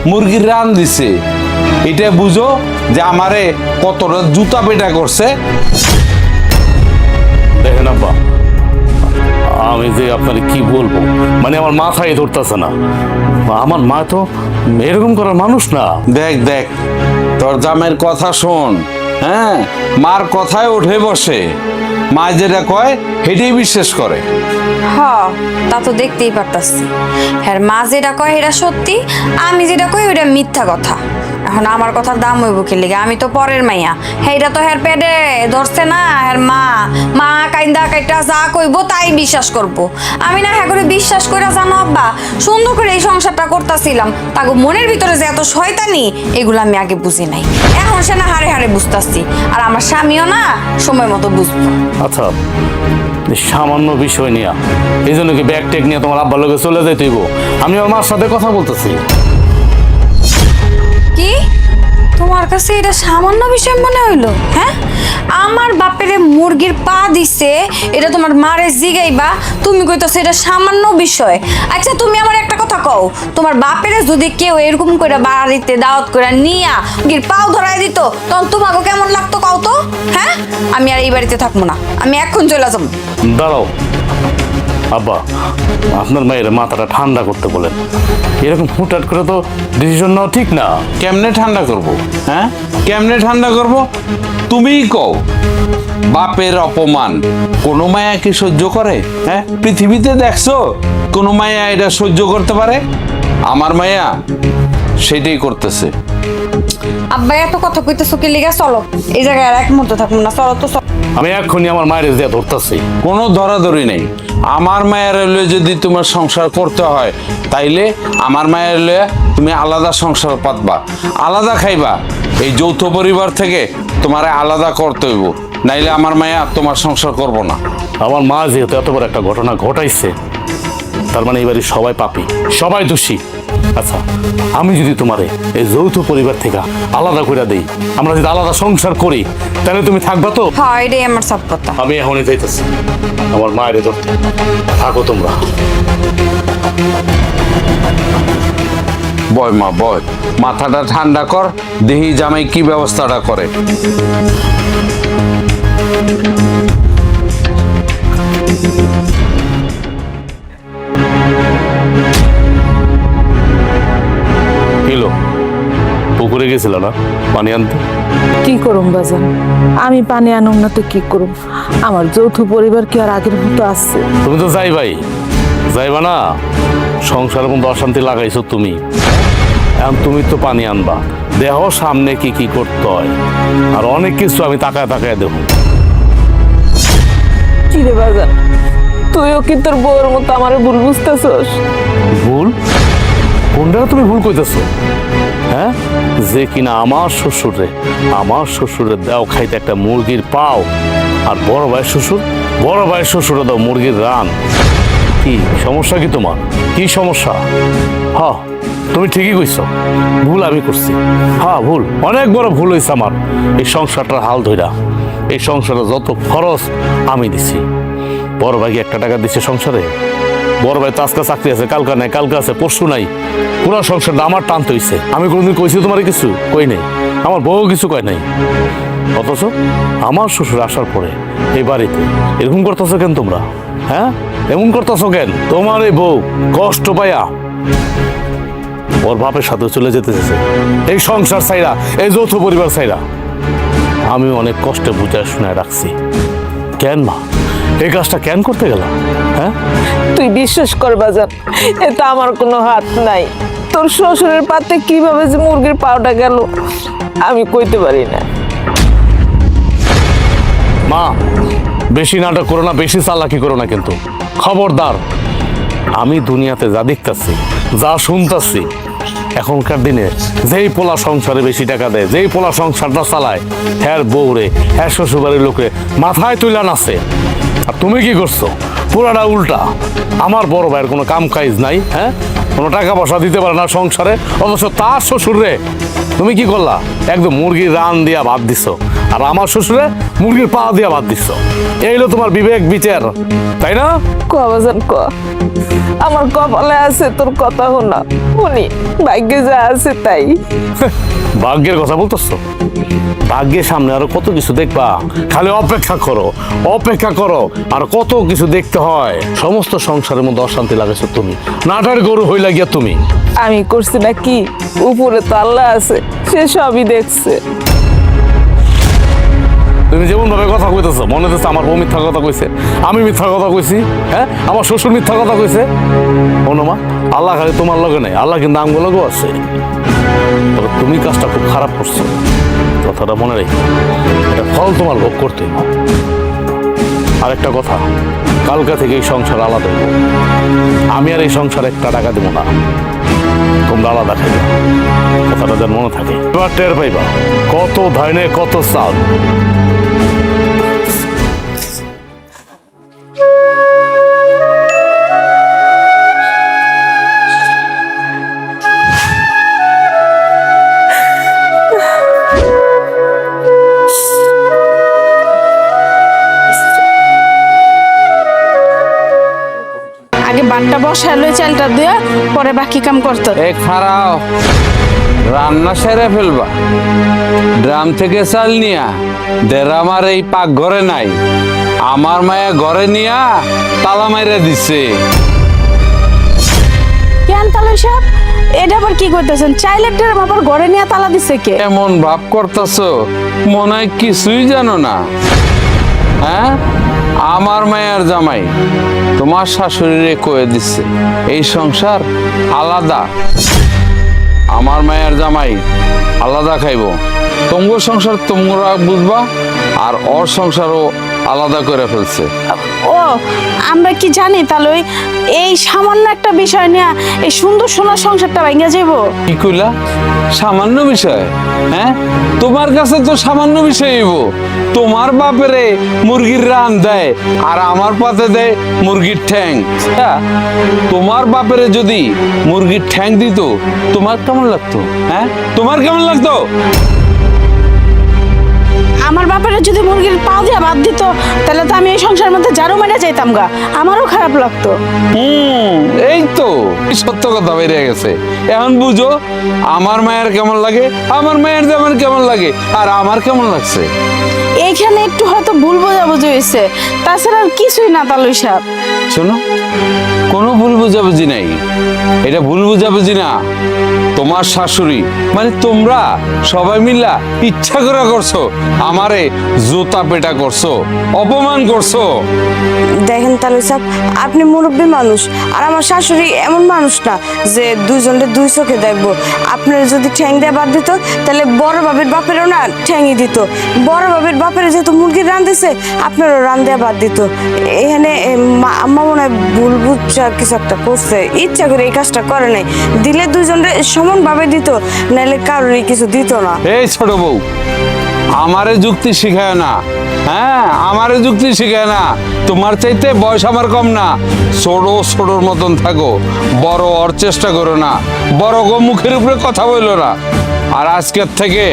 মুরগির রান দিছে। এটা বুঝো যে আমারে কতটা জুতা পেটা করছে। দেখেন আব্বা, আমি যে আপনার কি বলবো, মানে আমার মাথায় ধরতেছে না। আমার মা তো এরকম করার মানুষ না। দেখ দেখ, তোর জামের কথা শোন। হ্যাঁ, মার কথায় উঠে বসে, মা যেটা কয় সেটাই বিশ্বাস করে। হ, তা তো দেখতেই পারতাছি। হ্যাঁ, মা যেটা কয় এটা সত্যি, আমি যেটা কই ওটা মিথ্যা কথা। এখন আমার কথার দাম হইব কি লিগে? আমি তো পরের মাইয়া, হেইটা তো হের পেটে ধরছে না হের মা। মা কাইন্দা কাইটা যা কইব তাই বিশ্বাস করব। আমি না হ্যাঁ করে বিশ্বাস করে জানো আব্বা সুন্দর করে এই সংসারটা করতেছিলাম, তাকে মনের ভিতরে যে এত শয়তানি এগুলো আমি আগে বুঝি নাই। এখন সে না হারে হারে বুঝতাছি, আর আমার স্বামীও না সময় মতো বুঝবো। আচ্ছা, এই সামান্য বিষয় নিয়ে এই জন্য কি ব্যাগ টেক নিয়ে তোমার আব্বার লোকে চলে যাইতেইব? আমি আমার মার সাথে কথা বলতেছি। কি তোমার কাছে এটা সামান্য বিষয় মনে হইলো? হ্যাঁ, আমার বাপেরে মুরগির পা দিছে, এটা তোমার মারে জিগাইবা, তুমি কইতাছো এটা সামান্য বিষয়। আচ্ছা তুমি আমার একটা কথা কও, তোমার বাপেরে যদি কেউ এরকম করে বাড়িতে দাওয়াত করে নিয়া মুরগির পাও ধরাই দিত, তখন তোমাকে কেমন লাগতো কও তো? হ্যাঁ, আমি আর এই বাড়িতে থাকবো না, আমি এখন চলে যাবো। দাঁড়াও আব্বা, আপনার মায়ের মাথাটা ঠান্ডা করতে বলেন। এরকম হুটহাট করে তো ডিসিশন নেওয়া ঠিক না। কেমনে ঠান্ডা করব? হ্যাঁ, কেমনে ঠান্ডা করব? তুমিই কও। বাপের অপমান কোনো মায়া কি সহ্য করে? হ্যাঁ, পৃথিবীতে দেখছো কোনো মায়া এটা সহ্য করতে পারে? আমার মায়া সেটাই করতেছে। আব্বা এত কথা কইতেছো কি লিগা? চলো, এই জায়গায় আর এক মুহূর্ত থাকবো না, চলো তো চলো। আমি এক্ষুনি আমার মায়ের দিয়ে ধরতেছি। কোনো ধরাধরি নেই। আমার মায়ের লয়ে যদি তোমার সংসার করতে হয়, তাইলে আমার মায়ের লয়ে তুমি আলাদা সংসার পাতবা, আলাদা খাইবা। এই যৌথ পরিবার থেকে তোমার আলাদা করতে হইব, নাইলে আমার মায়া তোমার সংসার করব না। আমার মা যেহেতু এত বড় একটা ঘটনা ঘটাইছে, তার মানে এই বাড়ির সবাই পাপী, সবাই দোষী। আচ্ছা, আমি যদি তোমারে এই যৌথ পরিবার থেকে আলাদা করে দেই, আমরা যদি আলাদা সংসার করি, তাহলে তুমি থাকবা তো? হ্যাঁ, এটাই আমার সব কথা। আমি এখনই যাইতেছি আমার মায়ের ধরতে। থাকো তোমরা। বয় মা বয়, মাথাটা ঠান্ডা কর, দেহি জামাই কি ব্যবস্থাটা করে। এলো পুকুরে গেছিল না পানি আনতে? কি করুম বাজান, আমি পানি আনুম না তো কি করুম? আমার যৌথ পরিবার কি আর আগের মতো আছে? তুমি তো যাইবা না। সংসারের মধ্যে অশান্তি লাগাইছো তুমি। এখন তুমি তো পানি আনবা, দেহ সামনে কি কি করতে হয়, আর অনেক কিছু আমি তাকায় তাকায় দেবো। কি রে বাজান, তুইও কি তোর বউয়ের মতো আমার ভুল বুঝতেছস? ভুল? কোনটা তুমি ভুল কইতেছো? হ্যাঁ, যে কিনা আমার শ্বশুরের দাও খাইতে একটা মুরগির পাও, আর বড় ভাইয়ের শ্বশুরে দাও মুরগির রান। কি সমস্যা? কি তোমার কি সমস্যা? হ্যাঁ, তুমি ঠিকই কইছো, ভুল আমি করছি। হ্যাঁ, ভুল, অনেক বড় ভুল হয়েছে আমার। এই সংসারটার হাল ধইরা, এই সংসারে যত খরচ আমি দিছি। বড় ভাইকে 1 টাকা দিচ্ছে সংসারে? বড় ভাই তো আজকে চাকরি আছে, কালকা নাই, কালকা আছে, পরশু নাই। পুরো সংসারটা আমার টানতে হইছে। আমি কোনোদিন কইছি তোমার কিছু? কই নাই। আমার বউ কিছু কয় নাই। অথচ আমার শ্বশুর আসার পরে এই বাড়িতে এরকম করতেছো কেন তোমরা? হ্যাঁ, এমন করতেছো কেন? তোমার এই বউ কষ্ট পায়া ওর বাপের সাথে চলে যেতে চেয়েছে, এই সংসার ছাইরা, এই যৌথ পরিবার ছাইরা। আমি অনেক কষ্টে বুঝায় শুনে রাখছি। কেন মা এই কাজটা কেন করতে গেলাম? হ্যাঁ, তুই বিশ্বাস কর বাজান, এতে আমার কোনো হাত নাই। তোর শ্বশুরের পাতে কিভাবে যে মুরগির পাওটা গেল আমি কইতে পারি না। মা বেশি নাটক করো না, বেশি চালাকি করো না, কিন্তু খবরদার। আমি দুনিয়াতে যা দেখতাছি, যা শুনতাছি, এখনকার দিনে যেই পোলা সংসারে বেশি টাকা দেয়, যেই পোলা সংসারটা চালায়, হ্যার বউরে, হ্যার শ্বশুরবাড়ির লোকে মাথায় তুইলা নাচে। আর তুমি কি করছো? পুরাটা উল্টা। আমার বড় ভাইয়ের কোনো কাম কাজ নাই, হ্যাঁ, কোনো টাকা পয়সা দিতে পারে না সংসারে, অথচ তার শ্বশুরে তুমি কি করলা? একদম মুরগির রান দিয়া ভাত দিছো, আর আমার শ্বশুরে মুরগির পা দিয়া ভাত দিছো। এই হলো তোমার বিবেক বিচার, তাই না? ক বাজান ক, আমার কপালে আছে তোর কথা শোনা, শুনি ভাগ্যে যা আছে তাই। ভাগ্যের কথা বলতেছো? ভাগ্যের সামনে আরো কত কিছু দেখবা, খালি অপেক্ষা করো, আর কত কিছু দেখতে হয়। সমস্ত সংসারের মধ্যে অশান্তি লাগাইছো তুমি, নাটার গরু হইলা গিয়া তুমি। আমি করছি না কি? উপরে তো আল্লাহ আছে, সে সবই দেখছে। তুমি যেমন ভাবে কথা কইতেছো, মনে হচ্ছে আমার বউ মিথ্যা কথা কইছে, আমি মিথ্যা কথা কইছি, হ্যাঁ, আমার শ্বশুর মিথ্যা কথা কইছে। মা, আল্লাহ খালি তোমার লগে নাই, আল্লাহ কিন্তু আমগো লগেও আছে। তবে তুমি কাজটা খুব খারাপ করছো, কথাটা মনে রেখো। এটা ফল তোমার ভোগ করতে হবে। আরেকটা কথা, কালকা থেকে এই সংসার আলাদা হইব। আমি আর এই সংসারে একটা টাকা দেবো না, তোমরা আলাদা খাইবে। কথাটা যেন মনে থাকে। এবার টের পাইবা কত ধানে কত চাল। আগে বাটটা বসায় লই চালটা দিয়ে পরে বাকি কাম করতে। এ খারাও, রান্না সেরে ফেলবা। ড্রাম থেকে চাল নিয়া দেড় আমার এই পাক ঘরে নাই, আমার মায়া ঘরে নিয়া তালা মাইরা দিছে। কেন তালুই সাহেব, এটা আবার কি করতেছেন? চাইলের ড্রাম আবার ঘরে নিয়ে তালা দিছে কে? এমন ভাব করতেছো মনে হয় কিছুই জানো না। হ্যাঁ, আমার মায়ের জামাই তোমার শাশুড়িরে কয়ে দিচ্ছে এই সংসার আলাদা। আমার মায়ের জামাই আলাদা খাইবো, তোমার সংসার তোমরা বুঝবা, আর ওর সংসারও আলাদা করে ফেলছে। ও, আমরা কি জানি তালুই এই সামান্য একটা বিষয় নিয়ে এই সুন্দর সোনার সংসারটা ভেঙে যাবো? কি কইলা? সামান্য বিষয়? হ্যাঁ, তোমার কাছে তো সামান্য বিষয় হইব। তোমার বাপেরে মুরগির রান দেয় আর আমার পাতে দেয় মুরগির ঠ্যাং। হ্যাঁ, তোমার বাপেরে যদি মুরগির ঠ্যাং দিত তোমার কেমন লাগতো? হ্যাঁ, তোমার কেমন লাগতো? আমার বাপের যদি মুরগির পা দিয়ে বাদ দিত তাহলে তো আমি এই সংসারের মধ্যে ঝাড়ু মেরে যাইতাম গা, আমারও খারাপ লাগতো। এই তো সত্য কথা বেরিয়ে গেছে। এখন বুঝো আমার মায়ের কেমন লাগে, আমার মায়ের যেমন কেমন লাগে, আর আমার কেমন লাগছে। এইখানে একটু হয়তো ভুল বোঝাবুঝি হয়েছে, তাছাড়া আর কিছুই না তালুই সাহেব। শোনো, কোনো ভুল বুঝাবুঝি নাই, এটা ভুল বুঝাবুঝি না। তোমার শাশুড়ি মানে তোমরা সবাই মিলা ইচ্ছা করে করছো, আমারে জুতা পেটা করছো, অপমান করছো। দেখেন তালুই সাহেব, আপনি মুরব্বী মানুষ, আর আমার শাশুড়ি এমন মানুষ না যে দুইজনের দুই চোখে দেখবো। আপনার যদি ঠ্যাং দিয়ে বাদ দিত তাহলে বড় বাবির বাপেরও না ঠ্যাংই দিত। বড় বাবির বাপের যেহেতু মুরগির রান দিছে, আপনারও রান দিয়ে বাদ দিত। এখানে আম্মা মনে হয় ভুল বুঝা কিছু একটা করছে, ইচ্ছা করে এই কাজটা করে নাই। দিলে দুইজনের সমানভাবে দিত, নাহলে কারোরই কিছু দিত না। এই ছোট বউ, আমারে যুক্তি শিখায় না। হ্যাঁ, আমারে যুক্তি শিখায় না। তোমার চাইতে বয়স আমার কম না, ছোটর মতন থাকো, বড় হওয়ার চেষ্টা করো না, বড় গো মুখের উপরে কথা বললো না। আর আজকের থেকে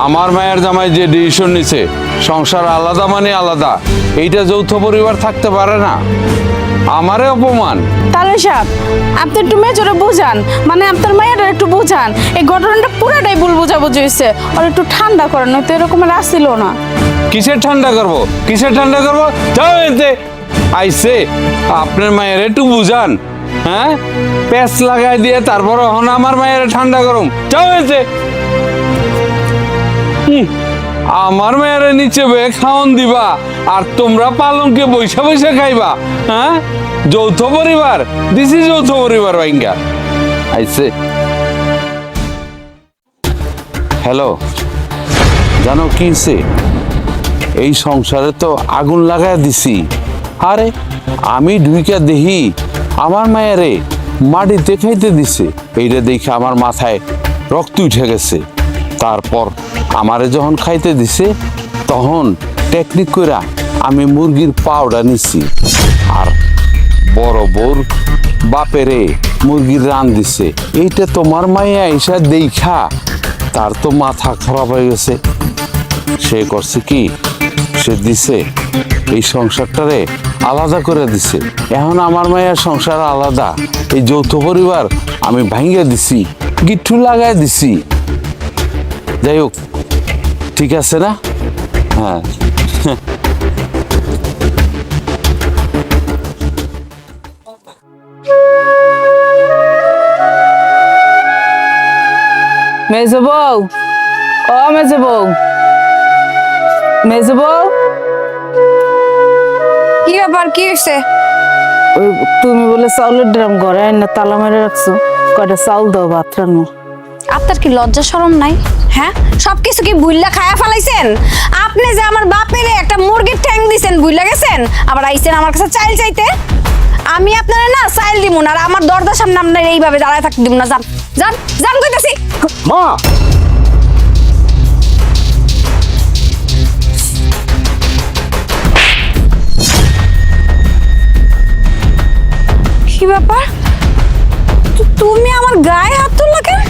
আমার মায়ের জামাই যে ডিসিশন নিছে সংসার আলাদা মানে আলাদা, এইটা যৌথ পরিবার থাকতে পারে না। আমারে অপমান। তালুই সাহেব, আপনি একটু মেজরে বুঝান, মানে আপনার মায়ের একটু বুঝান। এই ঘটনাটা পুরোটাই ভুল বোঝাবুঝি হয়েছে, আর একটু ঠান্ডা করেন, নয়তো এরকম আর আসছিল না। কিসের ঠান্ডা করবো, কিসের ঠান্ডা করবো? যাও এতে আইসে আপনার মায়ের একটু বুঝান। হ্যাঁ, প্যাঁচ লাগাই দিয়ে তারপর এখন আমার মায়ের ঠান্ডা গরম। যাও এতে। আমার মায়ের নিচে বয়ে খাওন দিবা আর তোমরা পালঙ্কে বৈশা বৈশা খাইবা। হ্যাঁ, যৌথ পরিবার দিছি, যৌথ পরিবার ভাইঙ্গা আইসে। হ্যালো, জানো কি হইছে? এই সংসারে তো আগুন লাগায় দিছি। আরে আমি ঢুইকা দেখি আমার মায়েরে মাটিতে খাইতে দিছে। এইটা দেখে আমার মাথায় রক্ত উঠে গেছে। তারপর আমারে যখন খাইতে দিছে তখন টেকনিক কইরা আমি মুরগির পাউডার নিছি, আর বড় বউর বাপেরে মুরগির রান দিছে। এইটা তোমার মাইয়া এসা দেখা তার তো মাথা খারাপ হয়ে গেছে। সে করছে কি, সে দিছে এই সংসারটারে আলাদা করে দিছে। এখন আমার মায়ের সংসার আলাদা, এই যৌথ পরিবার আমি ভাঙ্গা দিছি, গিট্টু লাগাই দিছি। যাই হোক, ঠিক আছে না? হ্যাঁ, মেজ বউ, ও মেজ বউ, মেজ বউ, কি ব্যাপার, কি হয়েছে? ওই তুমি বলে চাউলের ড্রাম ঘরে না তালা মেরে রাখছো, কয়টা চাউল দাও ভাত রান্না। আপনার কি লজ্জা শরম নাই? হ্যাঁ, সবকিছু কি ভুইল্লা খায়া ফেলাইছেন? আপনি যে আমার বাপের একটা মুরগির ঠ্যাং দিছেন, ভুইল্লা গেছেন? আবার আইছেন আমার কাছে চাইল চাইতে? আমি আপনারা না চাইল দিব না, আর আমার দরজার সামনে আপনার এইভাবে দাঁড়ায় থাকতে দিব না। যান যান যান কইতাছি। মা, কি ব্যাপার? তুমি আমার গায়ে হাত তুললা কেন?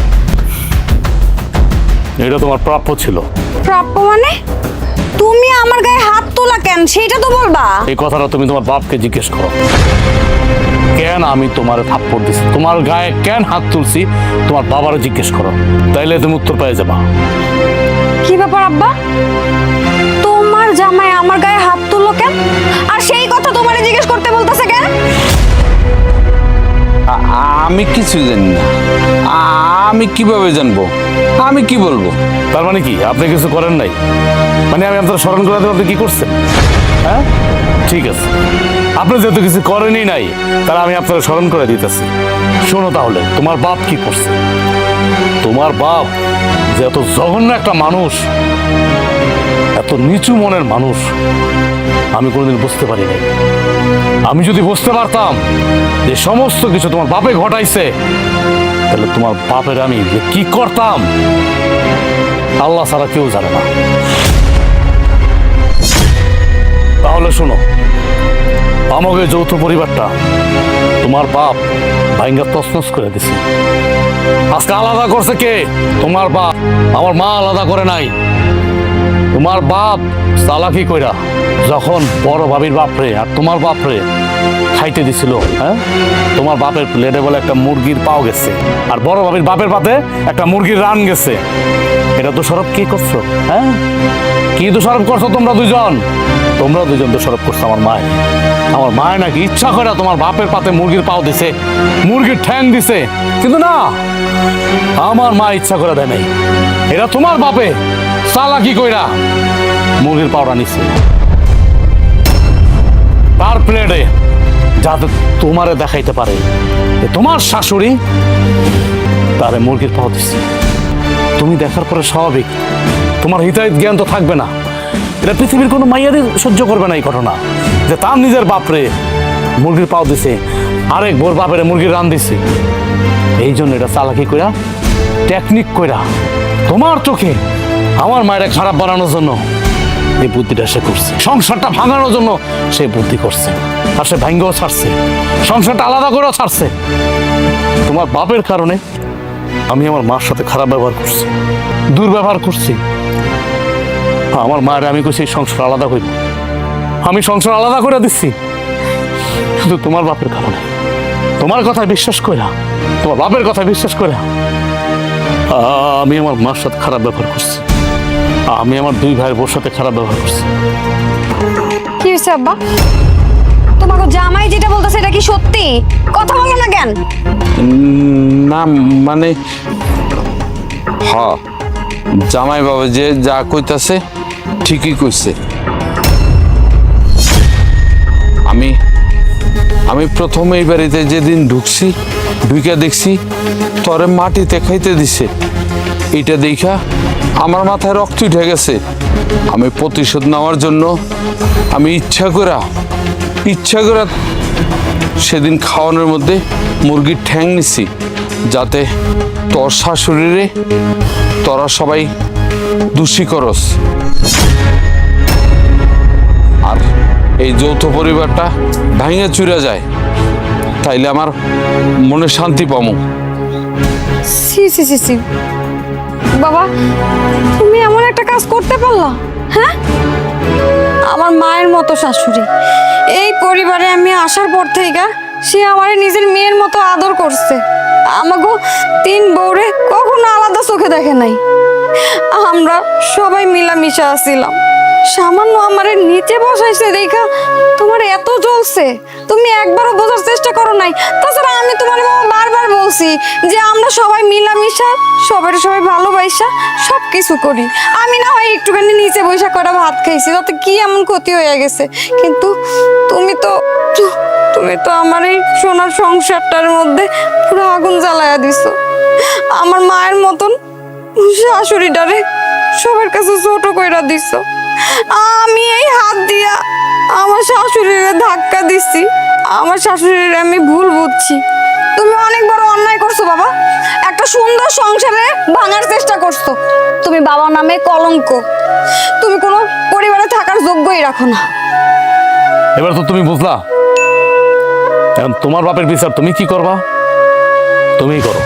এটা তোমার প্রাপ্য ছিল। প্রাপ্য মানে? তুমি আমার গায়ে হাত তোলা কেন সেটা তো বলবা। এই কথাটা তুমি তোমার বাপকে জিজ্ঞেস করো। কেন আমি তোমার থাপ্পড় দিছি, তোমার গায়ে কেন হাত তুলছি, তোমার বাবারে জিজ্ঞেস করো, তাইলে তুমি উত্তর পেয়ে যাবা। কি ব্যাপার আব্বা? তোমার জামাই আমার গায়ে হাত তুললো কেন? আর সেই কথা তোমারে জিজ্ঞেস করতে বলতেছে কেন? আমি কিছু জানি না। আমি কিভাবে জানবো? আমি কি বলবো? তার মানে কি আপনি কিছু করেন নাই? মানে আমি আপনার স্মরণ করে দেবো, আপনি কি করছেন? হ্যাঁ, ঠিক আছে, আপনি যেহেতু কিছু করেনই নাই, তাহলে আমি আপনার স্মরণ করে দিতেছি। শোনো তাহলে, তোমার বাপ কি করছে। তোমার বাপ যে এত জঘন্য একটা মানুষ, এত নিচু মনের মানুষ, আমি কোনোদিন বুঝতে পারি নাই। আমি যদি বুঝতে পারতাম যে সমস্ত কিছু তোমার বাপে ঘটাইছে, তাহলে তোমার বাপের আমি যে কি করতাম আল্লাহ ছাড়া কেউ জানে না। তাহলে শোনো, আমাকে যৌথ পরিবারটা তোমার বাপ ভাইঙ্গা তছনছ করে দিছে। আজকে আলাদা করছে কে? তোমার বাপ। আমার মা আলাদা করে নাই। তোমার বাপ চালাকি কইরা যখন বড় ভাবির বাপরে আর তোমার বাপরে খাইতে দিছিল, হ্যাঁ, তোমার বাপের প্লেটে বলে একটা মুরগির পাও গেছে, আর বড় ভাবির বাপের পাতে একটা মুরগির রান গেছে। এটা দোষারোপ কি করছো? হ্যাঁ, কি দোষারোপ করছো তোমরা দুজন? তোমরা দুজন দোষারোপ করছো আমার মায়। আমার মায় নাকি ইচ্ছা করে তোমার বাপের পাতে মুরগির পাও দিছে, মুরগির ঠ্যাং দিছে, কিন্তু না, আমার মা ইচ্ছা করে দেয় নাই। এটা তোমার বাপে চালাকি কইরা মুরগির পাউডার নিছে তার প্লেটে, যাতে তোমারে দেখাইতে পারে যে তোমার শাশুড়ি তারে মুরগির পাও দিচ্ছে। তুমি দেখার পরে স্বাভাবিক তোমার হিতাহিত জ্ঞান তো থাকবে না। এটা পৃথিবীর কোনো মাইয়ারই সহ্য করবে না এই ঘটনা, যে তার নিজের বাপরে মুরগির পাও দিছে, আরেক বোর বাপেরে মুরগির রান দিছে। এই জন্য এটা চালাকি কইরা, টেকনিক কইরা তোমার চোখে আমার মায়েরা খারাপ বানানোর জন্য এই বুদ্ধিটা সে করছে। সংসারটা ভাঙানোর জন্য সে বুদ্ধি করছে, আর সে ভাঙ্গও ছাড়ছে, সংসারটা আলাদা করেও ছাড়ছে। তোমার বাপের কারণে আমি আমার মার সাথে খারাপ ব্যবহার করছি, দুর্ব্যবহার করছি। আমার মায়ের আমি কইছি সংসার আলাদা করি, আমি সংসার আলাদা করে দিচ্ছি, শুধু তোমার বাপের কারণে। তোমার কথা বিশ্বাস কইরা, তোমার বাপের কথা বিশ্বাস কইরা আমি আমার মার সাথে খারাপ ব্যবহার করছি, আমি আমার দুই ভাইয়ের বোর সাথে খারাপ ব্যবহার করছি। কি হয়েছে আব্বা? তোমাকে জামাই যেটা বলতেছে এটা কি সত্যি? কথা বলো না কেন? না মানে, হ, জামাই বাবা যে যা কইতাছে ঠিকই কইছে। আমি প্রথমে এই বাড়িতে যেদিন ঢুকছি, ঢুকে দেখছি তরে মাটিতে খাইতে দিছে। এটা দেখা আমার মাথায় রক্ত উঠে গেছে। আমি প্রতিশোধ নেওয়ার জন্য আমি ইচ্ছা করে সেদিন খাওয়ানোর মধ্যে মুরগির ঠ্যাং নিছি, যাতে তোর শাশুড়িরে তোরা সবাই দোষী করস, আর এই যৌথ পরিবারটা ভাঙে চুরা যায়, তাইলে আমার মনে শান্তি পামু। সি সি সি সি বাবা, তুমি এমন একটা কাজ করতে পারলা? হ্যাঁ, আমার মায়ের মতো শাশুড়ি এই পরিবারে আমি আসার পর থেকে সে আমার নিজের মেয়ের মতো আদর করছে। আমাকে তিন বউরে কখনো আলাদা চোখে দেখে নাই। আমরা সবাই মিলামিশা আছিলাম। সামান্য আমারে নিচে বসাইছে দেখা তোমার এত জ্বলছে, তুমি একবারও বোঝার চেষ্টা করো নাই। তাছাড়া আমি তোমার বাবা বারবার বলছি যে আমরা সবাই মিলামিশা, সবাই ভালোবাসা সব কিছু করি। আমি না হয় একটুখানি নিচে বৈশা করে ভাত খাইছি, তাতে কি এমন ক্ষতি হয়ে গেছে, কিন্তু তুমি তো তুমি তো আমার এই সোনার সংসারটার মধ্যে পুরো আগুন জ্বালায়া দিছো। আমার মায়ের মতন শাশুড়িটারে সবার কাছে ছোট কইরা দিছো। আমি এই হাত দিয়া আমার শাশুড়িরে ধাক্কা দিছি, আমার শাশুড়ির আমি ভুল বুঝছি। তুমি অনেক বড় অন্যায় করছো বাবা, একটা সুন্দর সংসারে ভাঙার চেষ্টা করছো। তুমি বাবা নামে কলঙ্ক, তুমি কোনো পরিবারে থাকার যোগ্যই রাখো না। এবার তো তুমি বুঝলা, এখন তোমার বাপের বিচার তুমি কি করবা, তুমিই করো।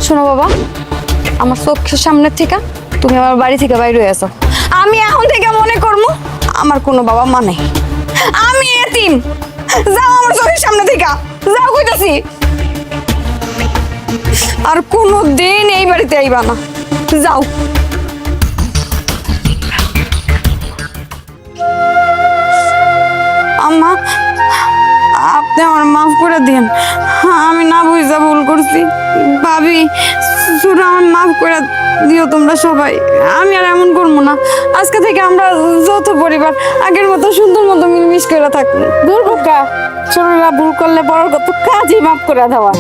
শোনো বাবা, আমার চোখের সামনে থেকে তুমি আমার বাড়ি থেকে বাইরে হয়ে আসো। আমি এখন থেকে মনে করবো আমার কোনো বাবা মা নেই, আমি এতিম। যাও আমার চোখের সামনে থেকে, যাও কইতাছি। আর কোনো দিন এই বাড়িতে আইবা না, যাও। আম্মা, আপনি আমার মাফ করে দিন, আমি না বুঝা ভুল করছি। ভাবি, শুধু আমার মাফ করে দিও তোমরা সবাই, আমি আর এমন করবো না। আজকে থেকে আমরা যৌথ পরিবার আগের মতো সুন্দর মতো মিলমিশ করে থাকবো। দুর্ভোগা ছোটরা ভুল করলে বড় কত কাজই মাফ করে দেওয়া।